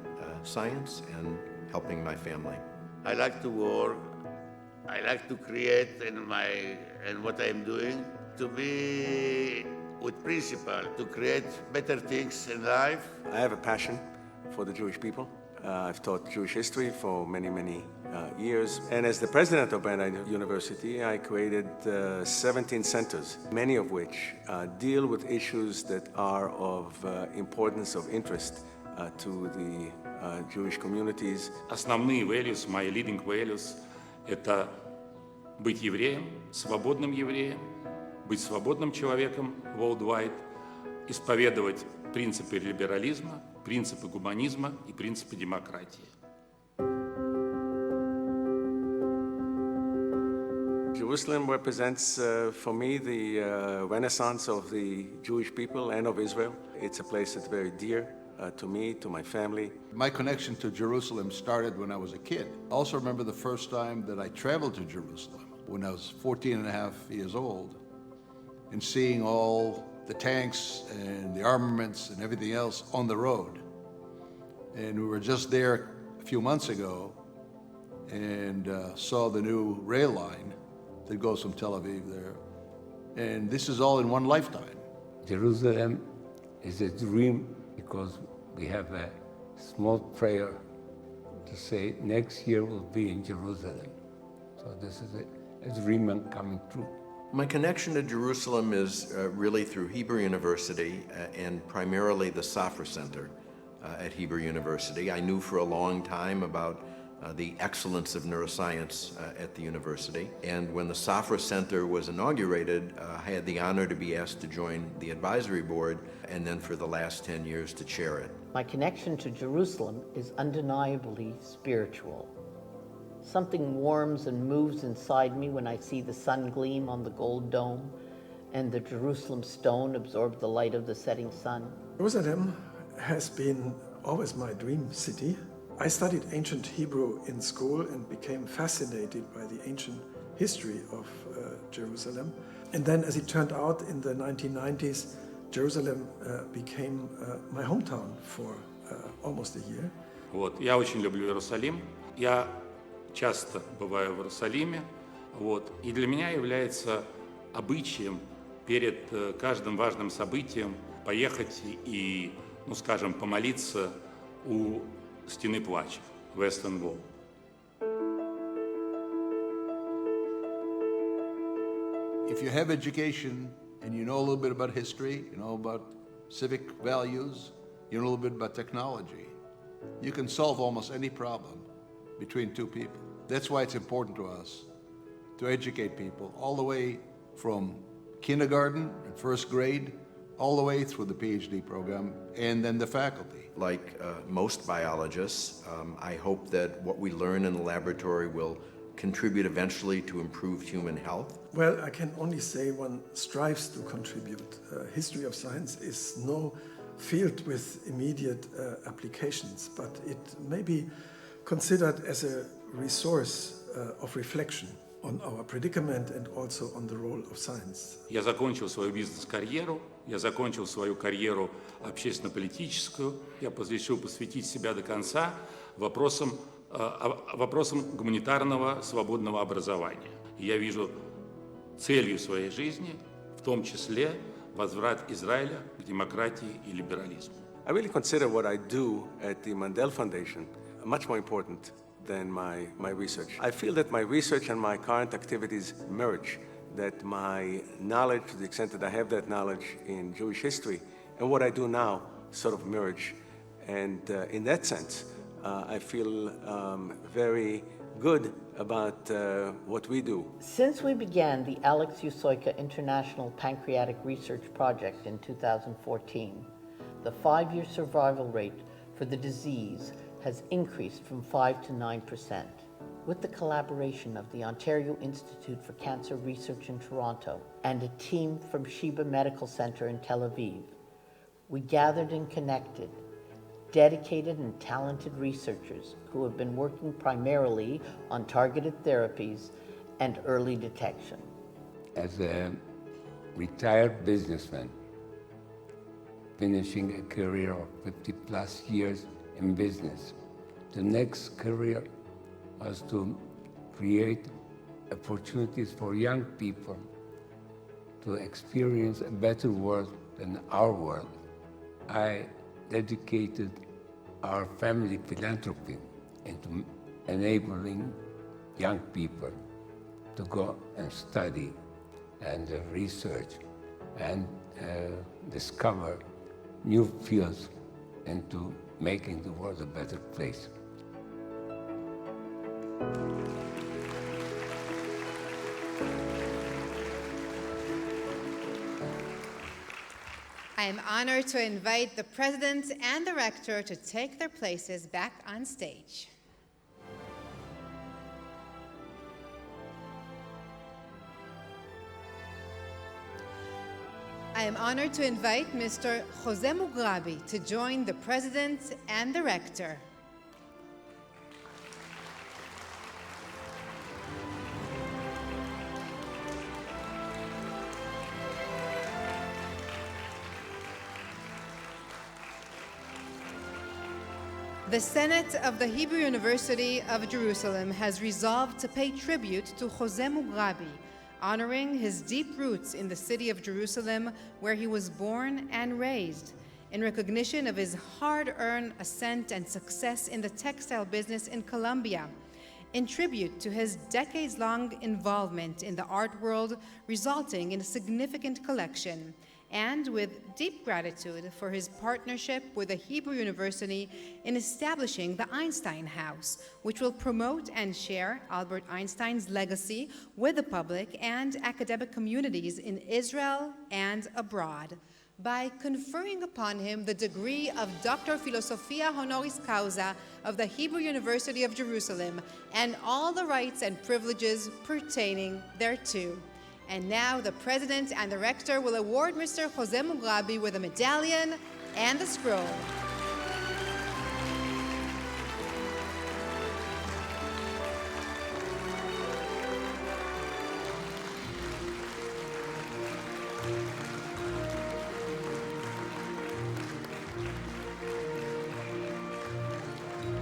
science and helping my family. I like to work I like to create in what I'm doing, to be with principle, to create better things in life. I have a passion for the Jewish people. I've taught Jewish history for many, many years. And as the president of Ben University, I created 17 centers, many of which deal with issues that are of importance, of interest to the Jewish communities. Основные values, мои leading values – это быть евреем, свободным евреем, быть свободным человеком worldwide, исповедовать принципы либерализма, принципы гуманизма и принципы демократии. Jerusalem represents, for me, the renaissance of the Jewish people and of Israel. It's a place that's very dear to me, to my family. My connection to Jerusalem started when I was a kid. I also remember the first time that I traveled to Jerusalem when I was 14 and a half years old, and seeing all the tanks and the armaments and everything else on the road. And we were just there a few months ago and saw the new rail line that goes from Tel Aviv there. And this is all in one lifetime. Jerusalem is a dream because we have a small prayer to say next year will be in Jerusalem. So this is a dream coming true. My connection to Jerusalem is really through Hebrew University and primarily the Safra Center at Hebrew University. I knew for a long time about the excellence of neuroscience at the university. And when the Safra Center was inaugurated, I had the honor to be asked to join the advisory board and then for the last 10 years to chair it. My connection to Jerusalem is undeniably spiritual. Something warms and moves inside me when I see the sun gleam on the gold dome and the Jerusalem stone absorb the light of the setting sun. Jerusalem has been always my dream city. I studied ancient Hebrew in school and became fascinated by the ancient history of Jerusalem. And then, as it turned out, in the 1990s, Jerusalem became my hometown for almost a year. Вот. Я очень люблю Иерусалим. Я часто бываю в Иерусалиме. Вот. И для меня является обычаем перед каждым важным событием поехать и, ну скажем, помолиться у Стены плача, Western Wall. If you have education and you know a little bit about history, you know about civic values, you know a little bit about technology, you can solve almost any problem between two people. That's why it's important to us to educate people all the way from kindergarten and first grade, all the way through the PhD program, and then the faculty. Like most biologists, I hope that what we learn in the laboratory will contribute eventually to improved human health. Well, I can only say one strives to contribute. History of science is no field with immediate applications, but it may be considered as a resource of reflection on our predicament and also on the role of science. Я закончил свою бизнес-карьеру, я закончил свою карьеру общественно-политическую, я решил посвятить себя до конца вопросам гуманитарного свободного образования. И я вижу целью своей жизни, в том числе, возврат Израиля к демократии и либерализму. I really consider what I do at the Mandel Foundation much more important than my research. I feel that my research and my current activities merge, that my knowledge, to the extent that I have that knowledge in Jewish history, and what I do now sort of merge. And in that sense, I feel very good about what we do. Since we began the Alex Yusoika International Pancreatic Research Project in 2014, the 5-year survival rate for the disease has increased from 5 to 9%. With the collaboration of the Ontario Institute for Cancer Research in Toronto and a team from Sheba Medical Center in Tel Aviv, we gathered and connected dedicated and talented researchers who have been working primarily on targeted therapies and early detection. As a retired businessman, finishing a career of 50+ years in business, the next career was to create opportunities for young people to experience a better world than our world, I dedicated our family philanthropy into enabling young people to go and study and research and discover new fields into making the world a better place. I am honored to invite the President and the Rector to take their places back on stage. I am honored to invite Mr. Jose Mugrabi to join the President and the Rector. The Senate of the Hebrew University of Jerusalem has resolved to pay tribute to Jose Mugrabi, honoring his deep roots in the city of Jerusalem, where he was born and raised, in recognition of his hard-earned ascent and success in the textile business in Colombia, in tribute to his decades-long involvement in the art world, resulting in a significant collection, and with deep gratitude for his partnership with the Hebrew University in establishing the Einstein House, which will promote and share Albert Einstein's legacy with the public and academic communities in Israel and abroad, by conferring upon him the degree of Doctor Philosophia Honoris Causa of the Hebrew University of Jerusalem and all the rights and privileges pertaining thereto. And now the President and the Rector will award Mr. Jose Mugrabi with a medallion and the scroll.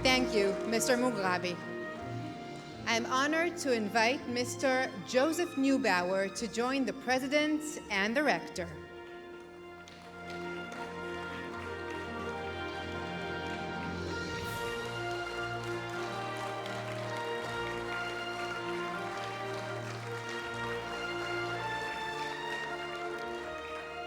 Thank you, Mr. Mugrabi. I'm honored to invite Mr. Joseph Neubauer to join the President and the Rector.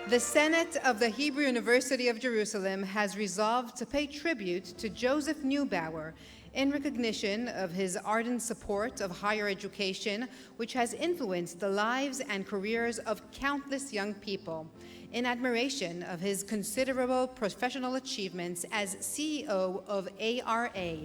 The Senate of the Hebrew University of Jerusalem has resolved to pay tribute to Joseph Neubauer in recognition of his ardent support of higher education, which has influenced the lives and careers of countless young people, in admiration of his considerable professional achievements as CEO of ARA,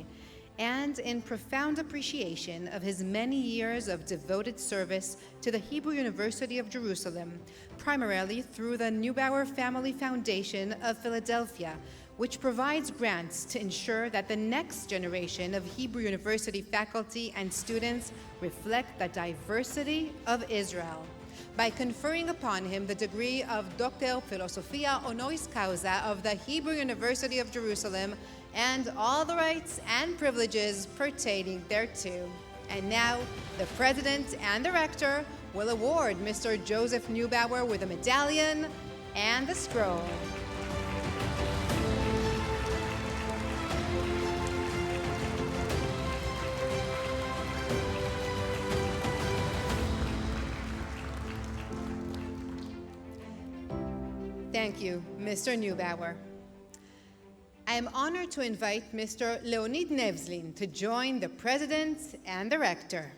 and in profound appreciation of his many years of devoted service to the Hebrew University of Jerusalem, primarily through the Neubauer Family Foundation of Philadelphia, which provides grants to ensure that the next generation of Hebrew University faculty and students reflect the diversity of Israel, by conferring upon him the degree of Doctor Philosophia Honoris Causa of the Hebrew University of Jerusalem and all the rights and privileges pertaining thereto. And now, the President and the Rector will award Mr. Joseph Neubauer with a medallion and the scroll. Thank you, Mr. Neubauer. I am honored to invite Mr. Leonid Nevzlin to join the President and the Rector.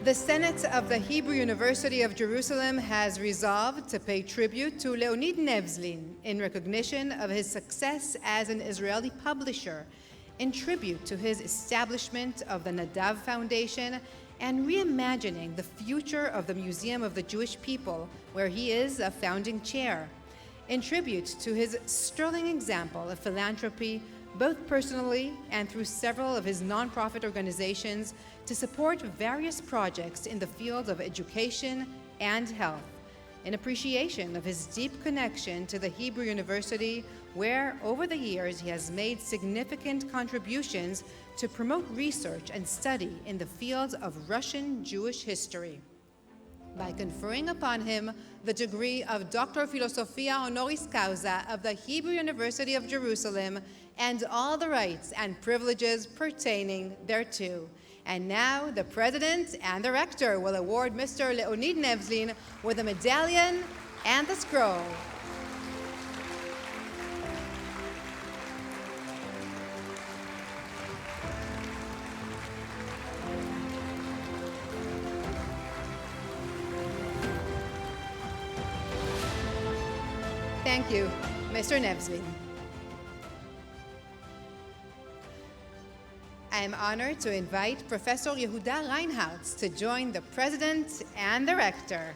The Senate of the Hebrew University of Jerusalem has resolved to pay tribute to Leonid Nevzlin in recognition of his success as an Israeli publisher, in tribute to his establishment of the Nadav Foundation and reimagining the future of the Museum of the Jewish People, where he is a founding chair, in tribute to his sterling example of philanthropy, both personally and through several of his nonprofit organizations, to support various projects in the field of education and health, in appreciation of his deep connection to the Hebrew University, where over the years he has made significant contributions to promote research and study in the fields of Russian Jewish history. By conferring upon him the degree of Doctor Philosophia Honoris Causa of the Hebrew University of Jerusalem and all the rights and privileges pertaining thereto. And now the President and the Rector will award Mr. Leonid Nevzlin with a medallion and the scroll. Thank you, Mr. Nevzlin. I am honored to invite Professor Yehuda Reinhardt to join the President and the Rector.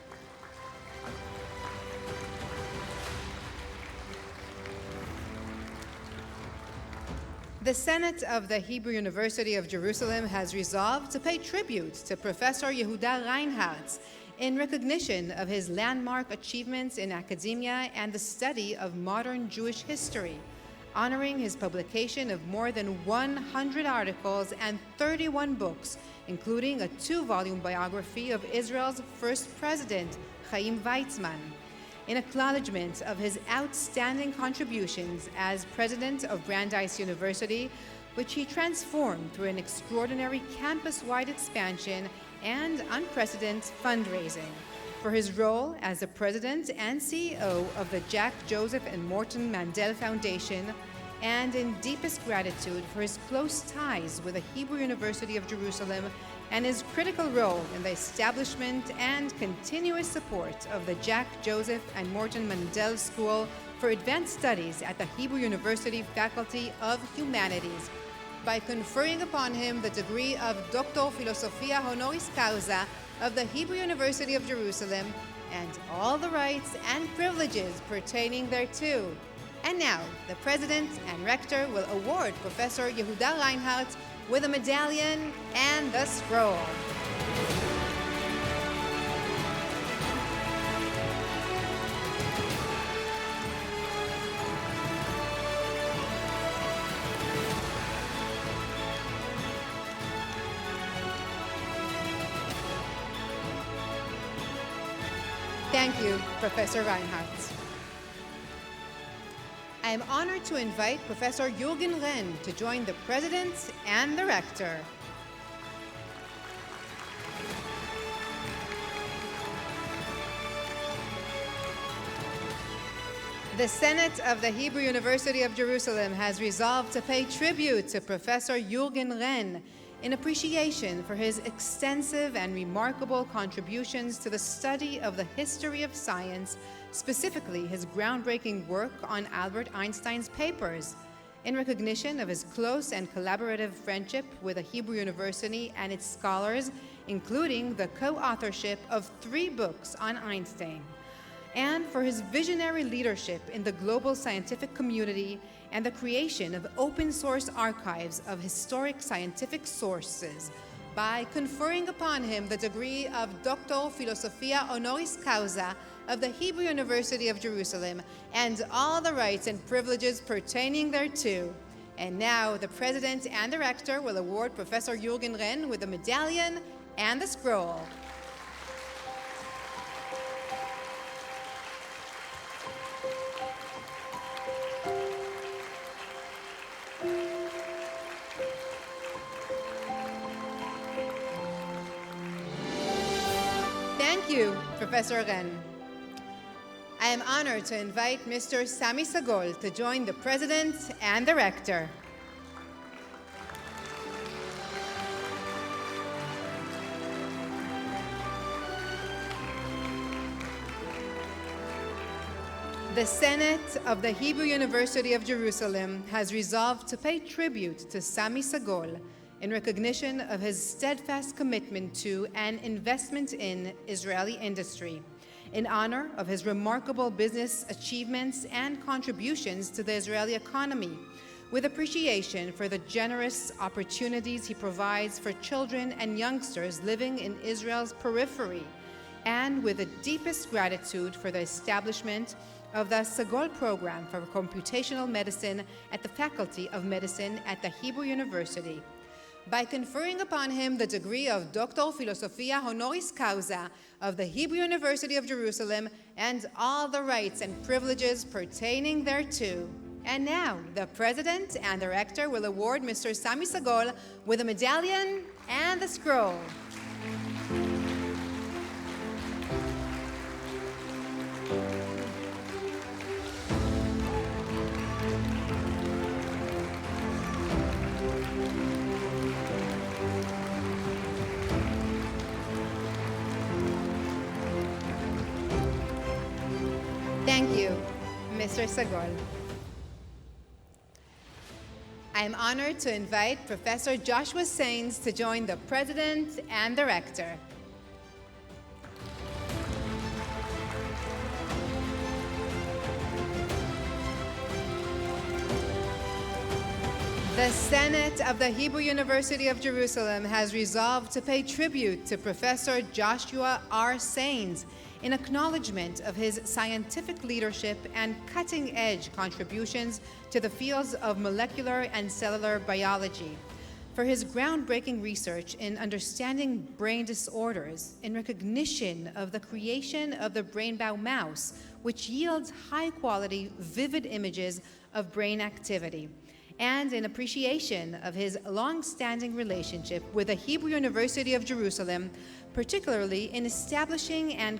The Senate of the Hebrew University of Jerusalem has resolved to pay tribute to Professor Yehuda Reinhardt in recognition of his landmark achievements in academia and the study of modern Jewish history, honoring his publication of more than 100 articles and 31 books, including a 2-volume biography of Israel's first president, Chaim Weizmann. In acknowledgement of his outstanding contributions as president of Brandeis University, which he transformed through an extraordinary campus-wide expansion and unprecedented fundraising. For his role as the president and CEO of the Jack Joseph and Morton Mandel Foundation, and in deepest gratitude for his close ties with the Hebrew University of Jerusalem and his critical role in the establishment and continuous support of the Jack Joseph and Morton Mandel School for Advanced Studies at the Hebrew University Faculty of Humanities, by conferring upon him the degree of Doctor Philosophia Honoris Causa of the Hebrew University of Jerusalem and all the rights and privileges pertaining thereto. And now, the President and Rector will award Professor Yehuda Reinhardt with a medallion and the scroll. Thank you, Professor Reinhardt. I am honored to invite Professor Jürgen Renn to join the President and the Rector. The Senate of the Hebrew University of Jerusalem has resolved to pay tribute to Professor Jürgen Renn in appreciation for his extensive and remarkable contributions to the study of the history of science, specifically his groundbreaking work on Albert Einstein's papers. In recognition of his close and collaborative friendship with the Hebrew University and its scholars, including the co-authorship of 3 books on Einstein, and for his visionary leadership in the global scientific community and the creation of open-source archives of historic scientific sources, by conferring upon him the degree of Doctor Philosophia Honoris Causa of the Hebrew University of Jerusalem and all the rights and privileges pertaining thereto. And now the President and the Rector will award Professor Jürgen Renn with the medallion and the scroll. Thank you, Professor Renn. I am honored to invite Mr. Sami Sagol to join the President and the Rector. The Senate of the Hebrew University of Jerusalem has resolved to pay tribute to Sami Sagol in recognition of his steadfast commitment to and investment in Israeli industry, in honor of his remarkable business achievements and contributions to the Israeli economy, with appreciation for the generous opportunities he provides for children and youngsters living in Israel's periphery, and with the deepest gratitude for the establishment of the Sagol Program for Computational Medicine at the Faculty of Medicine at the Hebrew University, by conferring upon him the degree of Doctor Philosophia Honoris Causa of the Hebrew University of Jerusalem and all the rights and privileges pertaining thereto. And now, the President and the Rector will award Mr. Sami Sagol with a medallion and the scroll. Thank you, Mr. Sagol. I am honored to invite Professor Joshua Sains to join the President and the Rector. The Senate of the Hebrew University of Jerusalem has resolved to pay tribute to Professor Joshua R. Sains in acknowledgement of his scientific leadership and cutting-edge contributions to the fields of molecular and cellular biology, for his groundbreaking research in understanding brain disorders, in recognition of the creation of the brain-bow mouse, which yields high-quality, vivid images of brain activity, and in appreciation of his long-standing relationship with the Hebrew University of Jerusalem, particularly in establishing and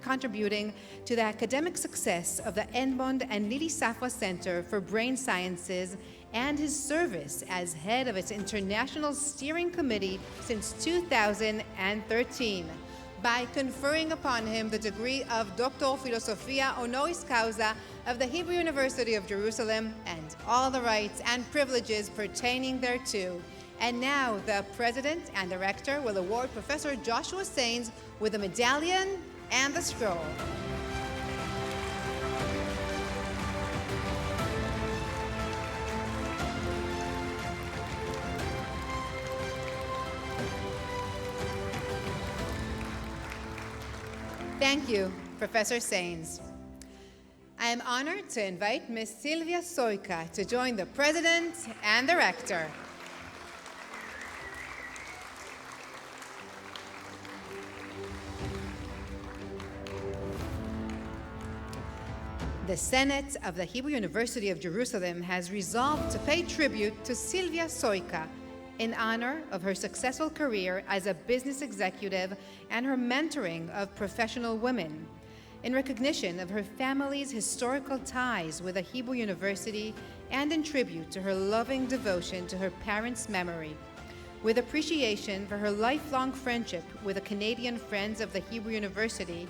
contributing to the academic success of the Edmond and Lili Safra Center for Brain Sciences and his service as head of its International Steering Committee since 2013. By conferring upon him the degree of Doctor Philosophia Honoris Causa of the Hebrew University of Jerusalem and all the rights and privileges pertaining thereto. And now the President and the Rector will award Professor Joshua Sains with a medallion and the scroll. Thank you, Professor Sains. I am honored to invite Ms. Sylvia Soika to join the President and the Rector. The Senate of the Hebrew University of Jerusalem has resolved to pay tribute to Sylvia Soika in honor of her successful career as a business executive and her mentoring of professional women, in recognition of her family's historical ties with the Hebrew University and in tribute to her loving devotion to her parents' memory, with appreciation for her lifelong friendship with the Canadian Friends of the Hebrew University,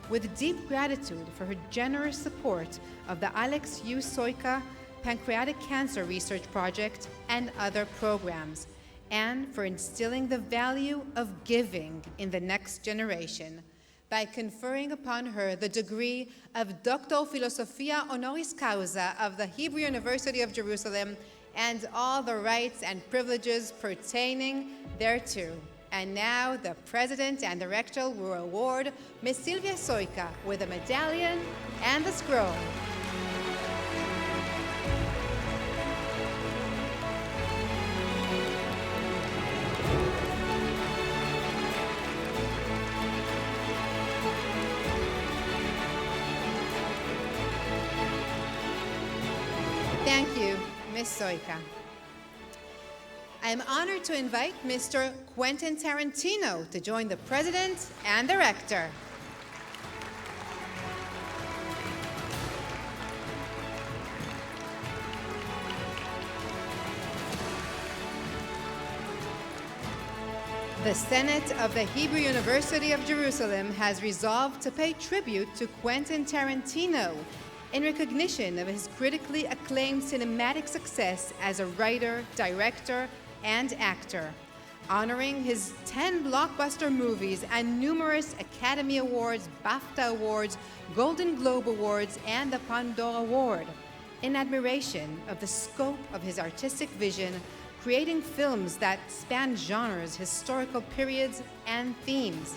with deep gratitude for her generous support of the Alex U. Soika Pancreatic Cancer Research Project and other programs, and for instilling the value of giving in the next generation by conferring upon her the degree of Doctor Philosophia Honoris Causa of the Hebrew University of Jerusalem and all the rights and privileges pertaining thereto. And now the President and the Rector will award Ms. Sylvia Soika with a medallion and the scroll. Thank you, Ms. Soika. I am honored to invite Mr. Quentin Tarantino to join the President and the Rector. The Senate of the Hebrew University of Jerusalem has resolved to pay tribute to Quentin Tarantino in recognition of his critically acclaimed cinematic success as a writer, director, and actor, honoring his 10 blockbuster movies and numerous Academy Awards, BAFTA Awards, Golden Globe Awards, and the Pandora Award, in admiration of the scope of his artistic vision, creating films that span genres, historical periods, and themes.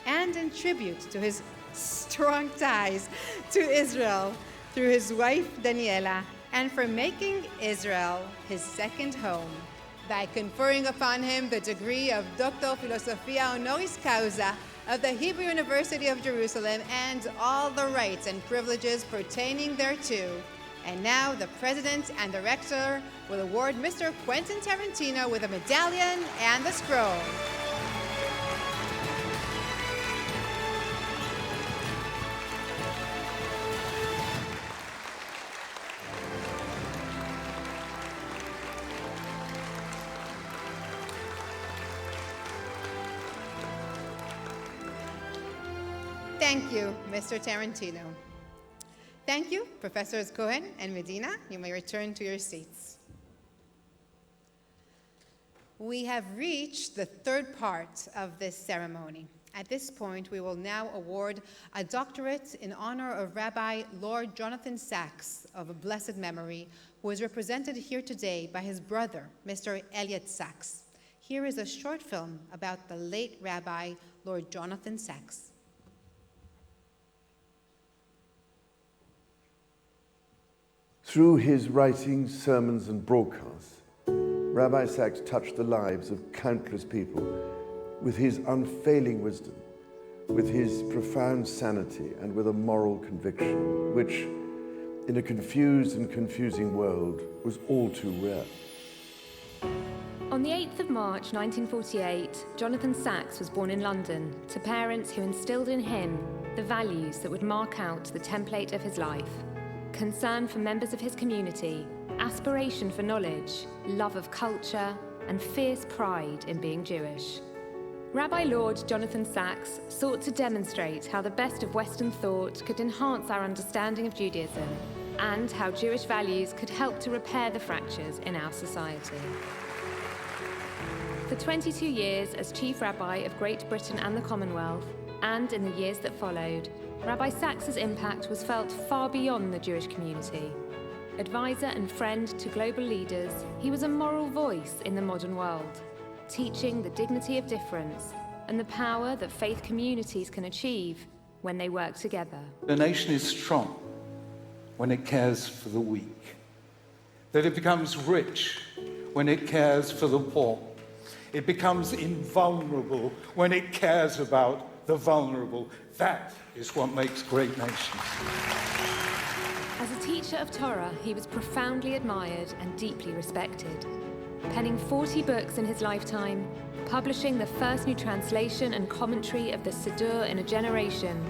and in tribute to his strong ties to Israel through his wife Daniela, and for making Israel his second home by conferring upon him the degree of Doctor Philosophia Honoris Causa of the Hebrew University of Jerusalem and all the rights and privileges pertaining thereto. And now the President and the Rector will award Mr. Quentin Tarantino with a medallion and the scroll. Thank you, Mr. Tarantino. Thank you, Professors Cohen and Medina. You may return to your seats. We have reached the third part of this ceremony. At this point, we will now award a doctorate in honor of Rabbi Lord Jonathan Sacks of blessed memory, who is represented here today by his brother, Mr. Elliot Sacks. Here is a short film about the late Rabbi Lord Jonathan Sacks. Through his writings, sermons, and broadcasts, Rabbi Sacks touched the lives of countless people with his unfailing wisdom, with his profound sanity, and with a moral conviction, which, in a confused and confusing world, was all too rare. On the 8th of March 1948, Jonathan Sacks was born in London to parents who instilled in him the values that would mark out the template of his life: concern for members of his community, aspiration for knowledge, love of culture, and fierce pride in being Jewish. Rabbi Lord Jonathan Sacks sought to demonstrate how the best of Western thought could enhance our understanding of Judaism and how Jewish values could help to repair the fractures in our society. For 22 years as Chief Rabbi of Great Britain and the Commonwealth, and in the years that followed, Rabbi Sacks's impact was felt far beyond the Jewish community. Advisor and friend to global leaders, he was a moral voice in the modern world, teaching the dignity of difference and the power that faith communities can achieve when they work together. The nation is strong when it cares for the weak, that it becomes rich when it cares for the poor. It becomes invulnerable when it cares about the vulnerable. That is what makes great nations. As a teacher of Torah, he was profoundly admired and deeply respected. Penning 40 books in his lifetime, publishing the first new translation and commentary of the Siddur in a generation,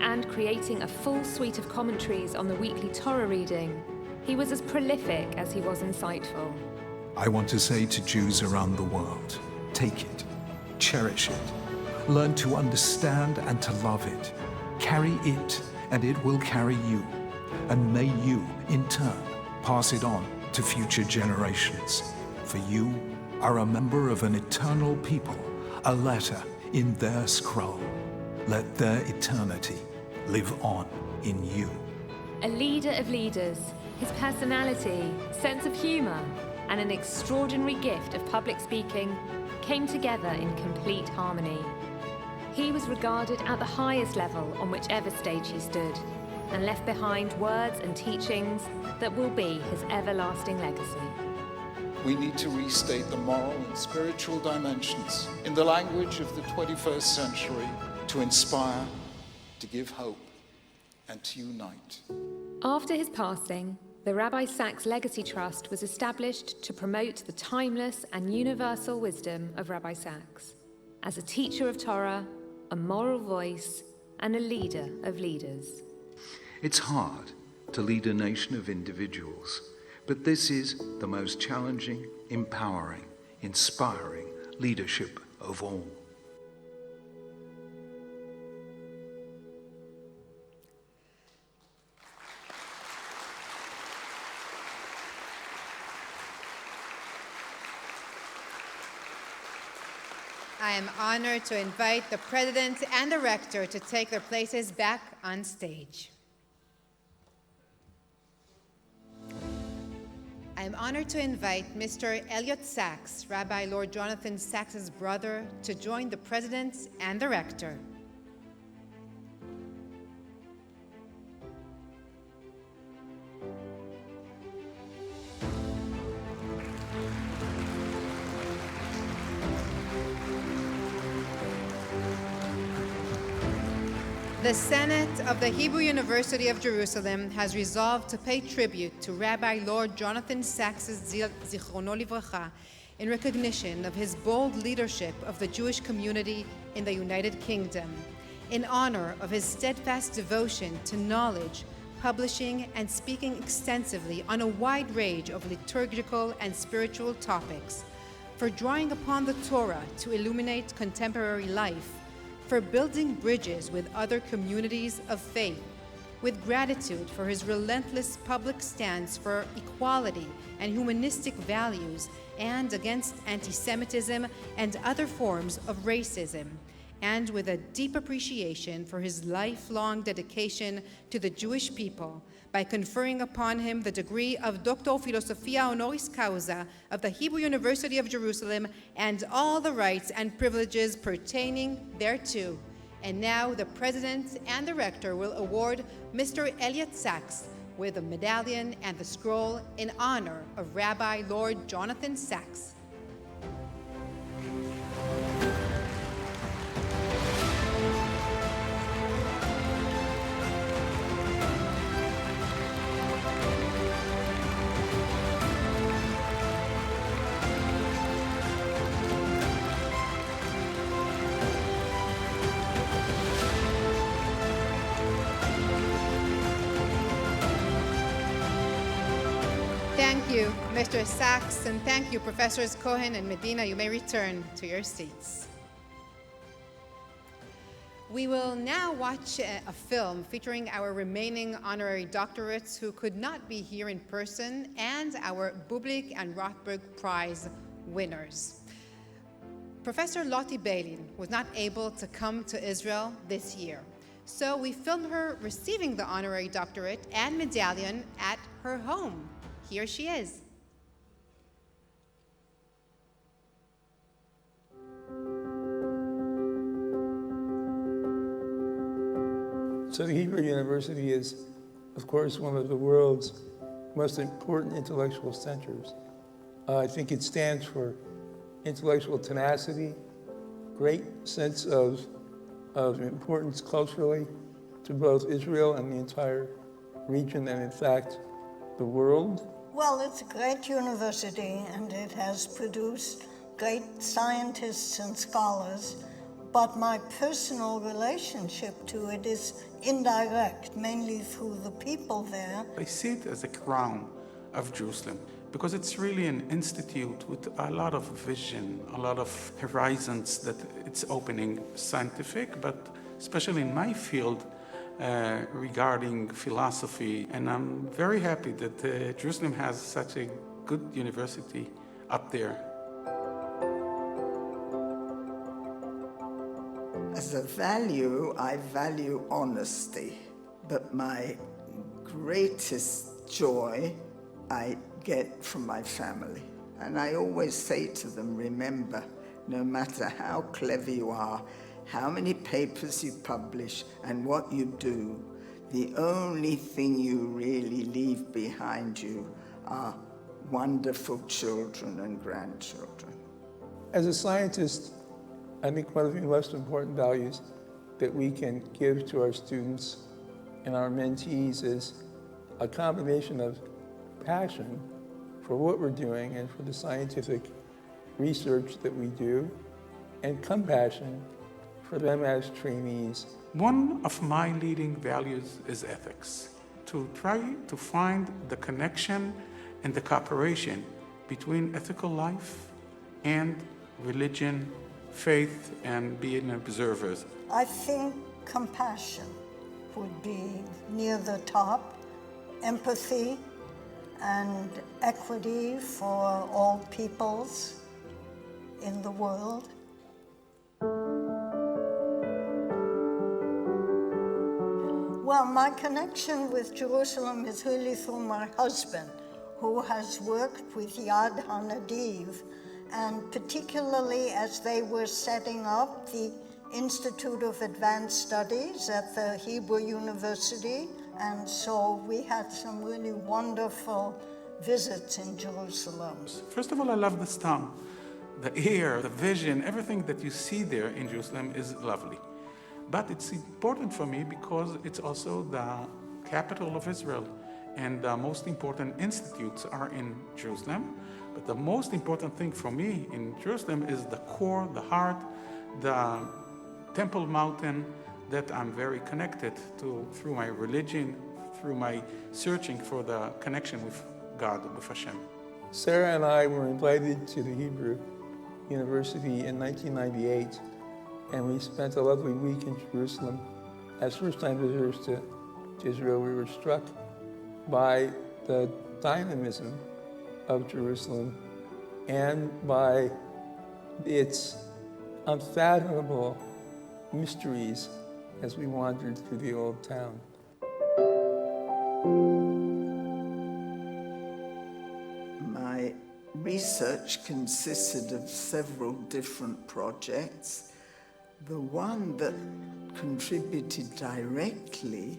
and creating a full suite of commentaries on the weekly Torah reading, he was as prolific as he was insightful. I want to say to Jews around the world, take it, cherish it, learn to understand and to love it. Carry it, and it will carry you. And may you, in turn, pass it on to future generations. For you are a member of an eternal people, a letter in their scroll. Let their eternity live on in you. A leader of leaders, his personality, sense of humor, and an extraordinary gift of public speaking came together in complete harmony. He was regarded at the highest level on whichever stage he stood, and left behind words and teachings that will be his everlasting legacy. We need to restate the moral and spiritual dimensions in the language of the 21st century to inspire, to give hope, and to unite. After his passing, the Rabbi Sacks Legacy Trust was established to promote the timeless and universal wisdom of Rabbi Sacks as a teacher of Torah, a moral voice, and a leader of leaders. It's hard to lead a nation of individuals, but this is the most challenging, empowering, inspiring leadership of all. I am honored to invite the President and the Rector to take their places back on stage. I am honored to invite Mr. Elliot Sacks, Rabbi Lord Jonathan Sacks' brother, to join the President and the Rector. The Senate of the Hebrew University of Jerusalem has resolved to pay tribute to Rabbi Lord Jonathan Sacks Zichrono Livracha in recognition of his bold leadership of the Jewish community in the United Kingdom, in honor of his steadfast devotion to knowledge, publishing, and speaking extensively on a wide range of liturgical and spiritual topics, for drawing upon the Torah to illuminate contemporary life, for building bridges with other communities of faith, with gratitude for his relentless public stance for equality and humanistic values and against anti-Semitism and other forms of racism, and with a deep appreciation for his lifelong dedication to the Jewish people, by conferring upon him the degree of Doctor Philosophia Honoris Causa of the Hebrew University of Jerusalem and all the rights and privileges pertaining thereto. And now the President and the Rector will award Mr. Elliot Sacks with a medallion and the scroll in honor of Rabbi Lord Jonathan Sacks. Thank you, Mr. Sacks, and thank you, Professors Cohen and Medina. You may return to your seats. We will now watch a film featuring our remaining honorary doctorates who could not be here in person and our Bublik and Rothberg Prize winners. Professor Lottie Bailey was not able to come to Israel this year, so we filmed her receiving the honorary doctorate and medallion at her home. Here she is. So the Hebrew University is, of course, one of the world's most important intellectual centers. I think it stands for intellectual tenacity, great sense of importance culturally to both Israel and the entire region, and in fact, the world. Well, it's a great university, and it has produced great scientists and scholars, but my personal relationship to it is indirect, mainly through the people there. I see it as a crown of Jerusalem, because it's really an institute with a lot of vision, a lot of horizons that it's opening, scientific, but especially in my field, regarding philosophy. And I'm very happy that Jerusalem has such a good university up there. As a value, I value honesty, but my greatest joy I get from my family. And I always say to them, remember, no matter how clever you are, how many papers you publish, and what you do, the only thing you really leave behind you are wonderful children and grandchildren. As a scientist, I think one of the most important values that we can give to our students and our mentees is a combination of passion for what we're doing and for the scientific research that we do, and compassion for them as trainees. One of my leading values is ethics, to try to find the connection and the cooperation between ethical life and religion, faith, and being observers. I think compassion would be near the top, empathy and equity for all peoples in the world. Well, my connection with Jerusalem is really through my husband, who has worked with Yad HaNadiv, and particularly as they were setting up the Institute of Advanced Studies at the Hebrew University. And so we had some really wonderful visits in Jerusalem. First of all, I love this town. The air, the vision, everything that you see there in Jerusalem is lovely. But it's important for me because it's also the capital of Israel, and the most important institutes are in Jerusalem. But the most important thing for me in Jerusalem is the core, the heart, the Temple Mountain that I'm very connected to through my religion, through my searching for the connection with God, with Hashem. Sarah and I were invited to the Hebrew University in 1998, and we spent a lovely week in Jerusalem. As first-time visitors to Israel, we were struck by the dynamism of Jerusalem and by its unfathomable mysteries as we wandered through the old town. My research consisted of several different projects. The one that contributed directly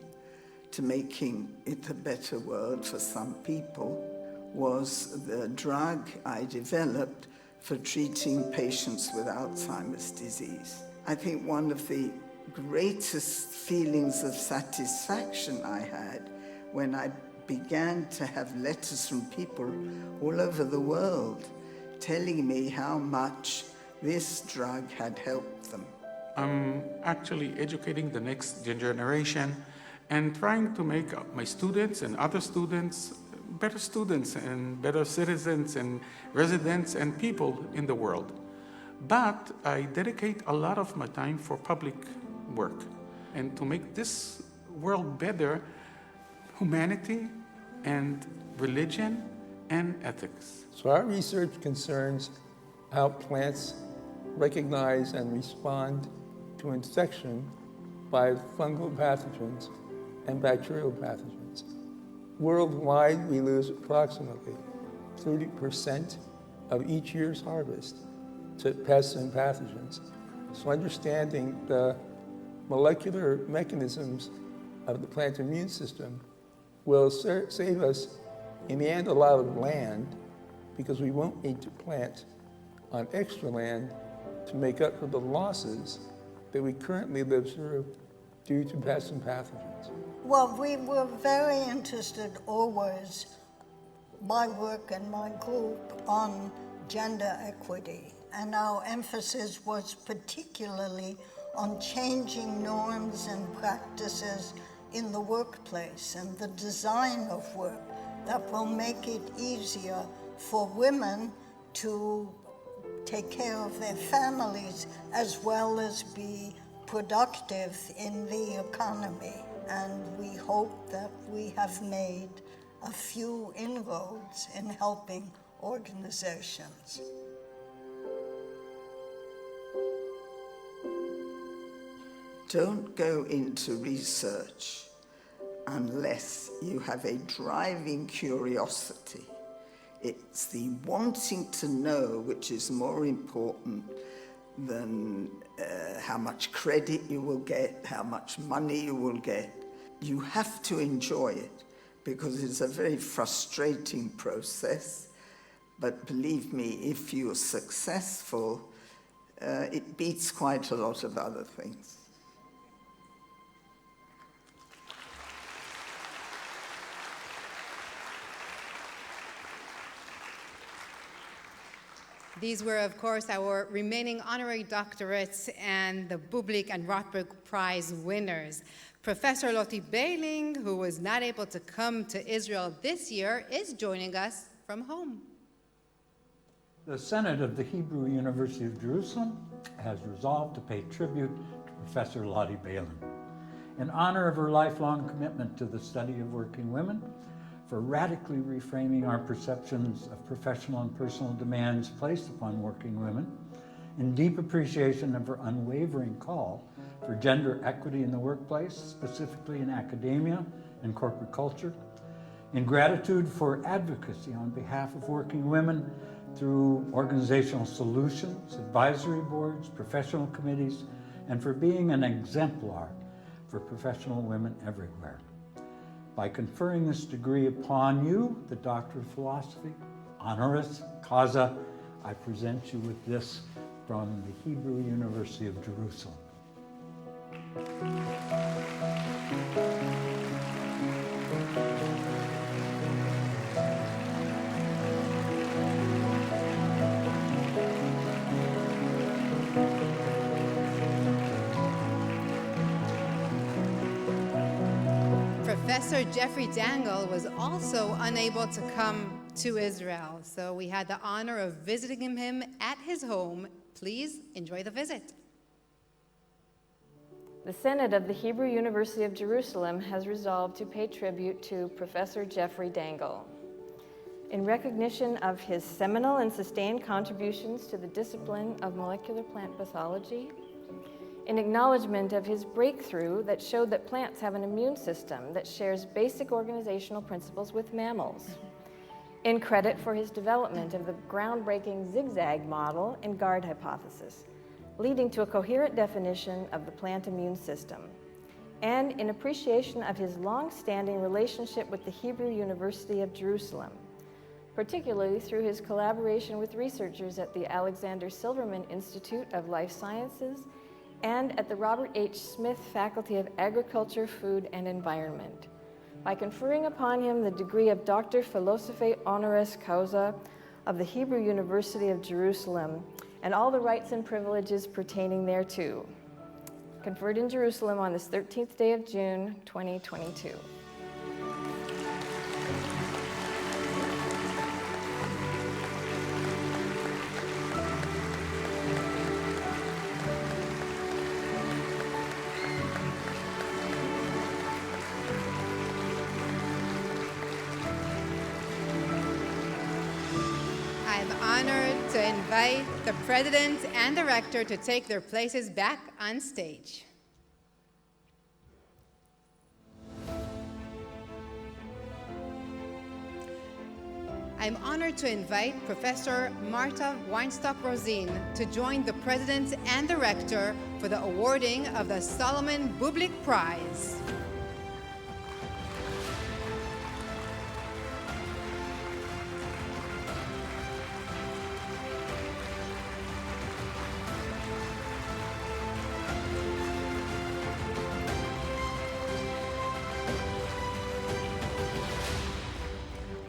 to making it a better world for some people was the drug I developed for treating patients with Alzheimer's disease. I think one of the greatest feelings of satisfaction I had when I began to have letters from people all over the world telling me how much this drug had helped them. I'm actually educating the next generation and trying to make my students and other students and better citizens and residents and people in the world. But I dedicate a lot of my time for public work and to make this world better, humanity and religion and ethics. So our research concerns how plants recognize and respond to infection by fungal pathogens and bacterial pathogens. Worldwide, we lose approximately 30% of each year's harvest to pests and pathogens. So understanding the molecular mechanisms of the plant immune system will save us, in the end, a lot of land, because we won't need to plant on extra land to make up for the losses that we currently live through due to pests and pathogens. Well, we were very interested always, my work and my group, on gender equity. And our emphasis was particularly on changing norms and practices in the workplace and the design of work that will make it easier for women to take care of their families as well as be productive in the economy. And we hope that we have made a few inroads in helping organizations. Don't go into research unless you have a driving curiosity. It's the wanting to know which is more important than how much credit you will get, how much money you will get. You have to enjoy it because it's a very frustrating process. But believe me, if you're successful, it beats quite a lot of other things. These were, of course, our remaining honorary doctorates and the Bublik and Rothberg Prize winners. Professor Lotte Behling, who was not able to come to Israel this year, is joining us from home. The Senate of the Hebrew University of Jerusalem has resolved to pay tribute to Professor Lotte Behling in honor of her lifelong commitment to the study of working women, for radically reframing our perceptions of professional and personal demands placed upon working women, in deep appreciation of her unwavering call for gender equity in the workplace, specifically in academia and corporate culture, in gratitude for advocacy on behalf of working women through organizational solutions, advisory boards, professional committees, and for being an exemplar for professional women everywhere. By conferring this degree upon you, the Doctor of Philosophy, honoris causa, I present you with this from the Hebrew University of Jerusalem. Professor Jeffrey Dangle was also unable to come to Israel, so we had the honor of visiting him at his home. Please enjoy the visit. The Synod of the Hebrew University of Jerusalem has resolved to pay tribute to Professor Jeffrey Dangle. In recognition of his seminal and sustained contributions to the discipline of molecular plant pathology, in acknowledgement of his breakthrough that showed that plants have an immune system that shares basic organizational principles with mammals, in credit for his development of the groundbreaking zigzag model and guard hypothesis, leading to a coherent definition of the plant immune system, and in appreciation of his long-standing relationship with the Hebrew University of Jerusalem, particularly through his collaboration with researchers at the Alexander Silverman Institute of Life Sciences and at the Robert H. Smith Faculty of Agriculture, Food, and Environment, by conferring upon him the degree of Doctor Philosophiae Honoris Causa of the Hebrew University of Jerusalem and all the rights and privileges pertaining thereto, conferred in Jerusalem on this 13th day of June, 2022. I'm honored to invite the president and the rector to take their places back on stage. I'm honored to invite Professor Marta Weinstock-Rosin to join the president and the rector for the awarding of the Solomon Bublik Prize.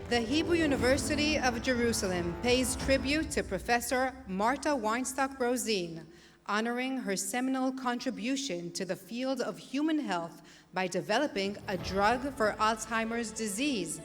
The Hebrew University of Jerusalem pays tribute to Professor Marta Weinstock-Rosin, honoring her seminal contribution to the field of human health by developing a drug for Alzheimer's disease.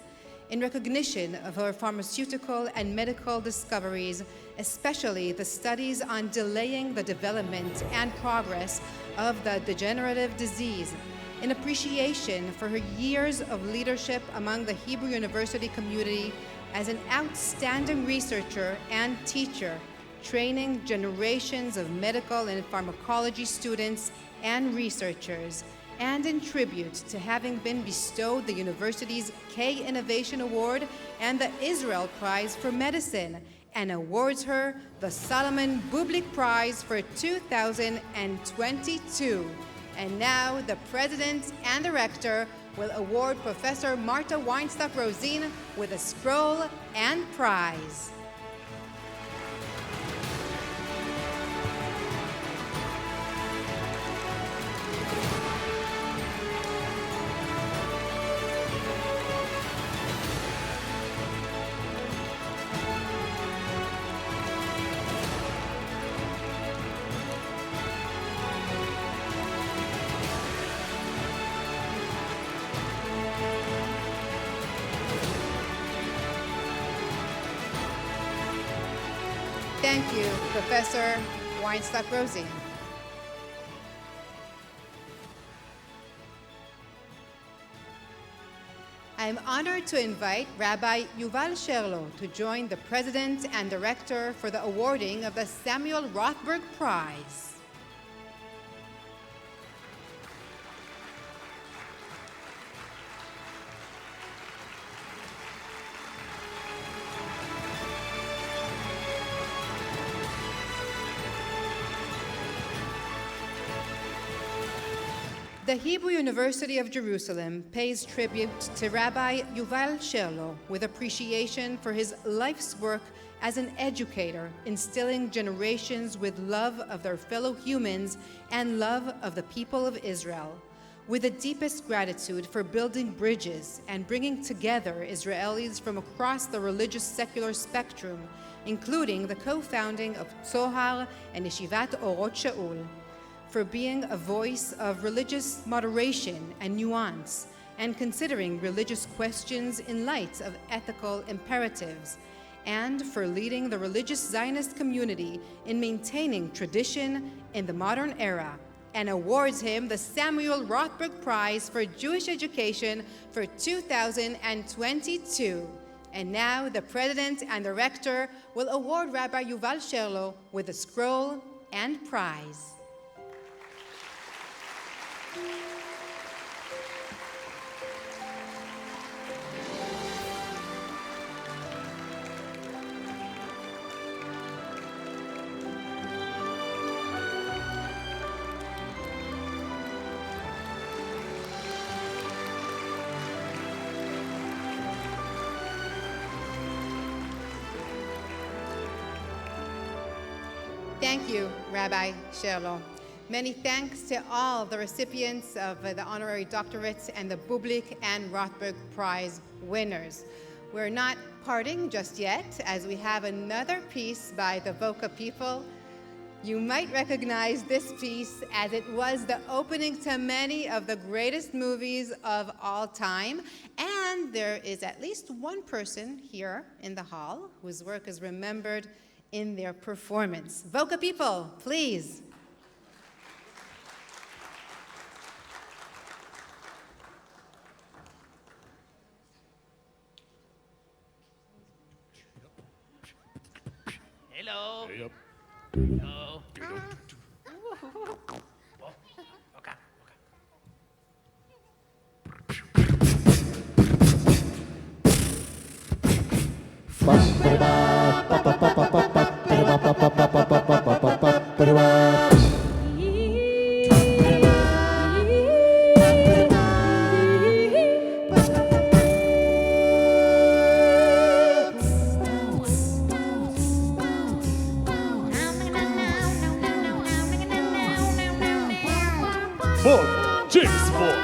In recognition of her pharmaceutical and medical discoveries, especially the studies on delaying the development and progress of the degenerative disease, in appreciation for her years of leadership among the Hebrew University community as an outstanding researcher and teacher, training generations of medical and pharmacology students and researchers, and in tribute to having been bestowed the university's K Innovation Award and the Israel Prize for Medicine, and awards her the Solomon Bublik Prize for 2022. And now the president and the rector will award Professor Marta Weinstock-Rosin with a scroll and prize. Thank you, Professor Weinstock-Rosin. I'm honored to invite Rabbi Yuval Sherlo to join the president and director for the awarding of the Samuel Rothberg Prize. The The Hebrew University of Jerusalem pays tribute to Rabbi Yuval Sherlow with appreciation for his life's work as an educator, instilling generations with love of their fellow humans and love of the people of Israel. With the deepest gratitude for building bridges and bringing together Israelis from across the religious secular spectrum, including the co-founding of Zohar and Yeshivat Orot Shaul, for being a voice of religious moderation and nuance, and considering religious questions in light of ethical imperatives, and for leading the religious Zionist community in maintaining tradition in the modern era, and awards him the Samuel Rothberg Prize for Jewish Education for 2022. And now the President and the Rector will award Rabbi Yuval Sherlow with a scroll and prize. Thank you, Rabbi Sherlow. Many thanks to all the recipients of the Honorary Doctorates and the Bublik and Rothberg Prize winners. We're not parting just yet, as we have another piece by the Voca people. You might recognize this piece as it was the opening to many of the greatest movies of all time. And there is at least one person here in the hall whose work is remembered in their performance. Voca people, please. Hello. Hey up. Hello. Boy, James Boy.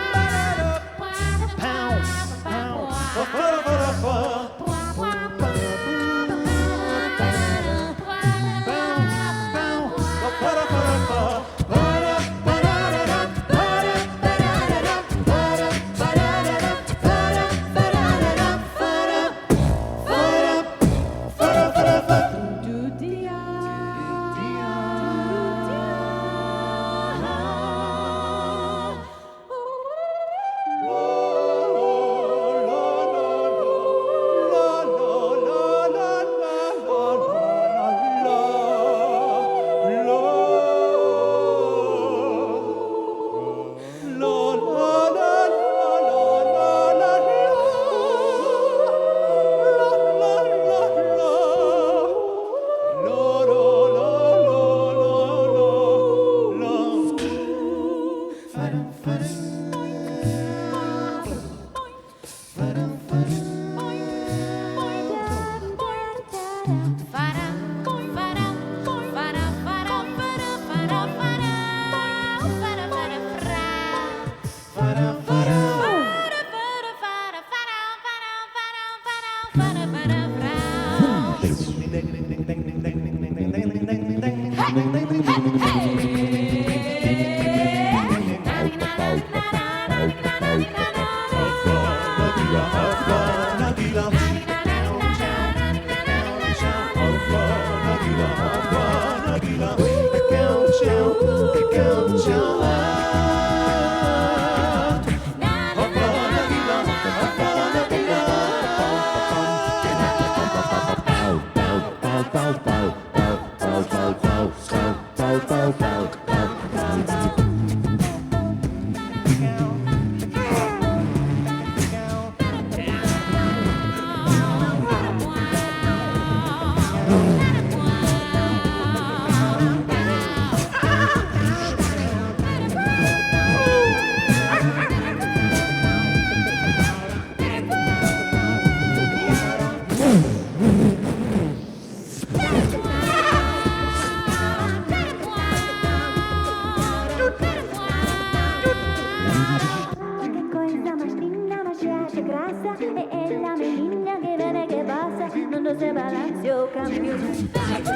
passa, e è la menina che viene che passa, non se balanza o cambio.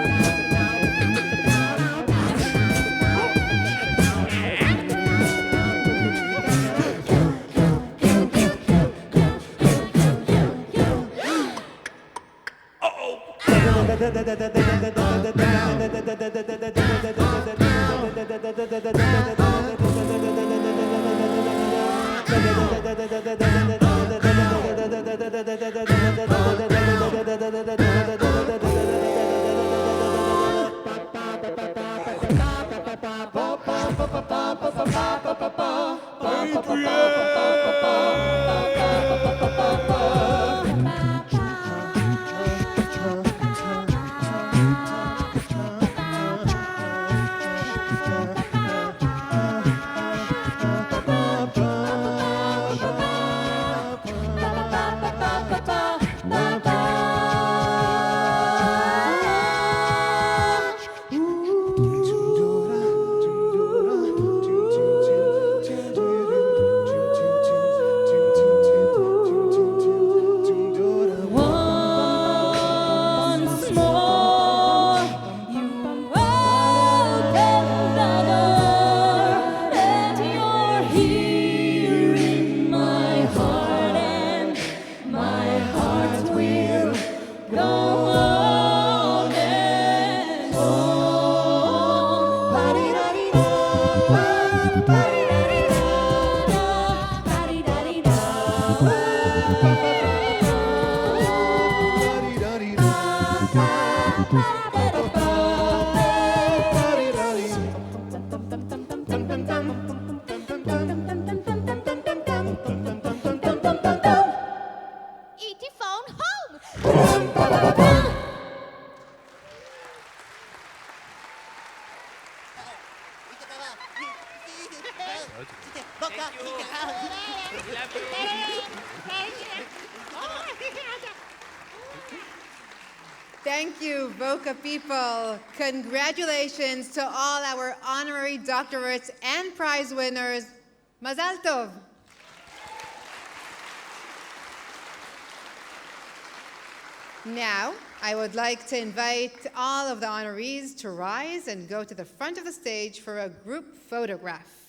Thank you, Boca people. Congratulations to all our honorary doctorates and prize winners. Mazal tov. Now, I would like to invite all of the honorees to rise and go to the front of the stage for a group photograph.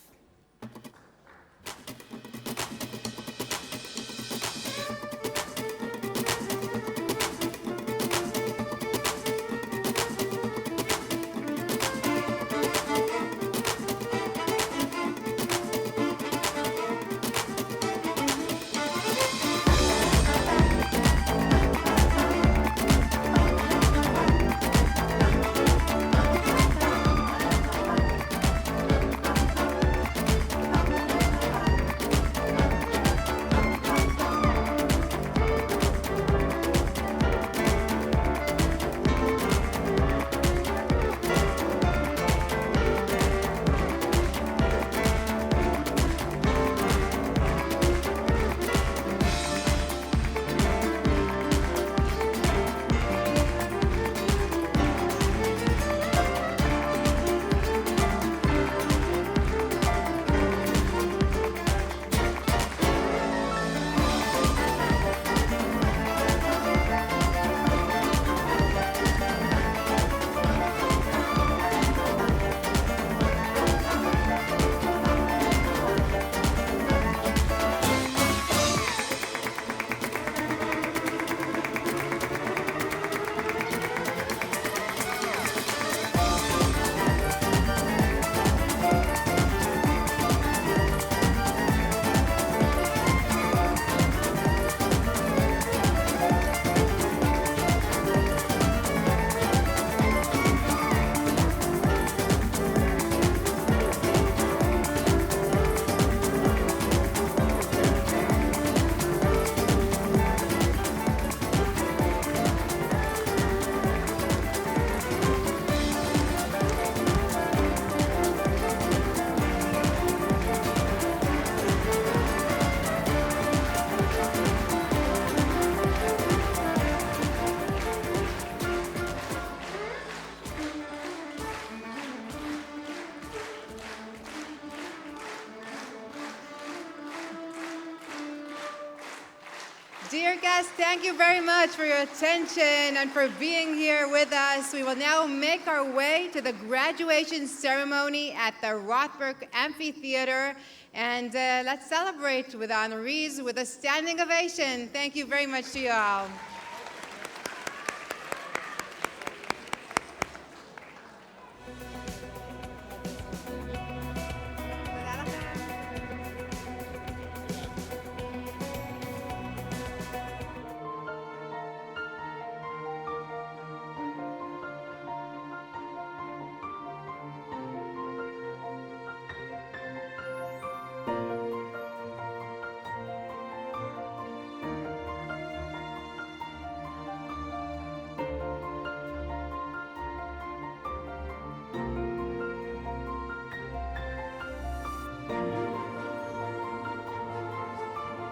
Dear guests, thank you very much for your attention and for being here with us. We will now make our way to the graduation ceremony at the Rothberg Amphitheater. And let's celebrate with honorees with a standing ovation. Thank you very much to you all.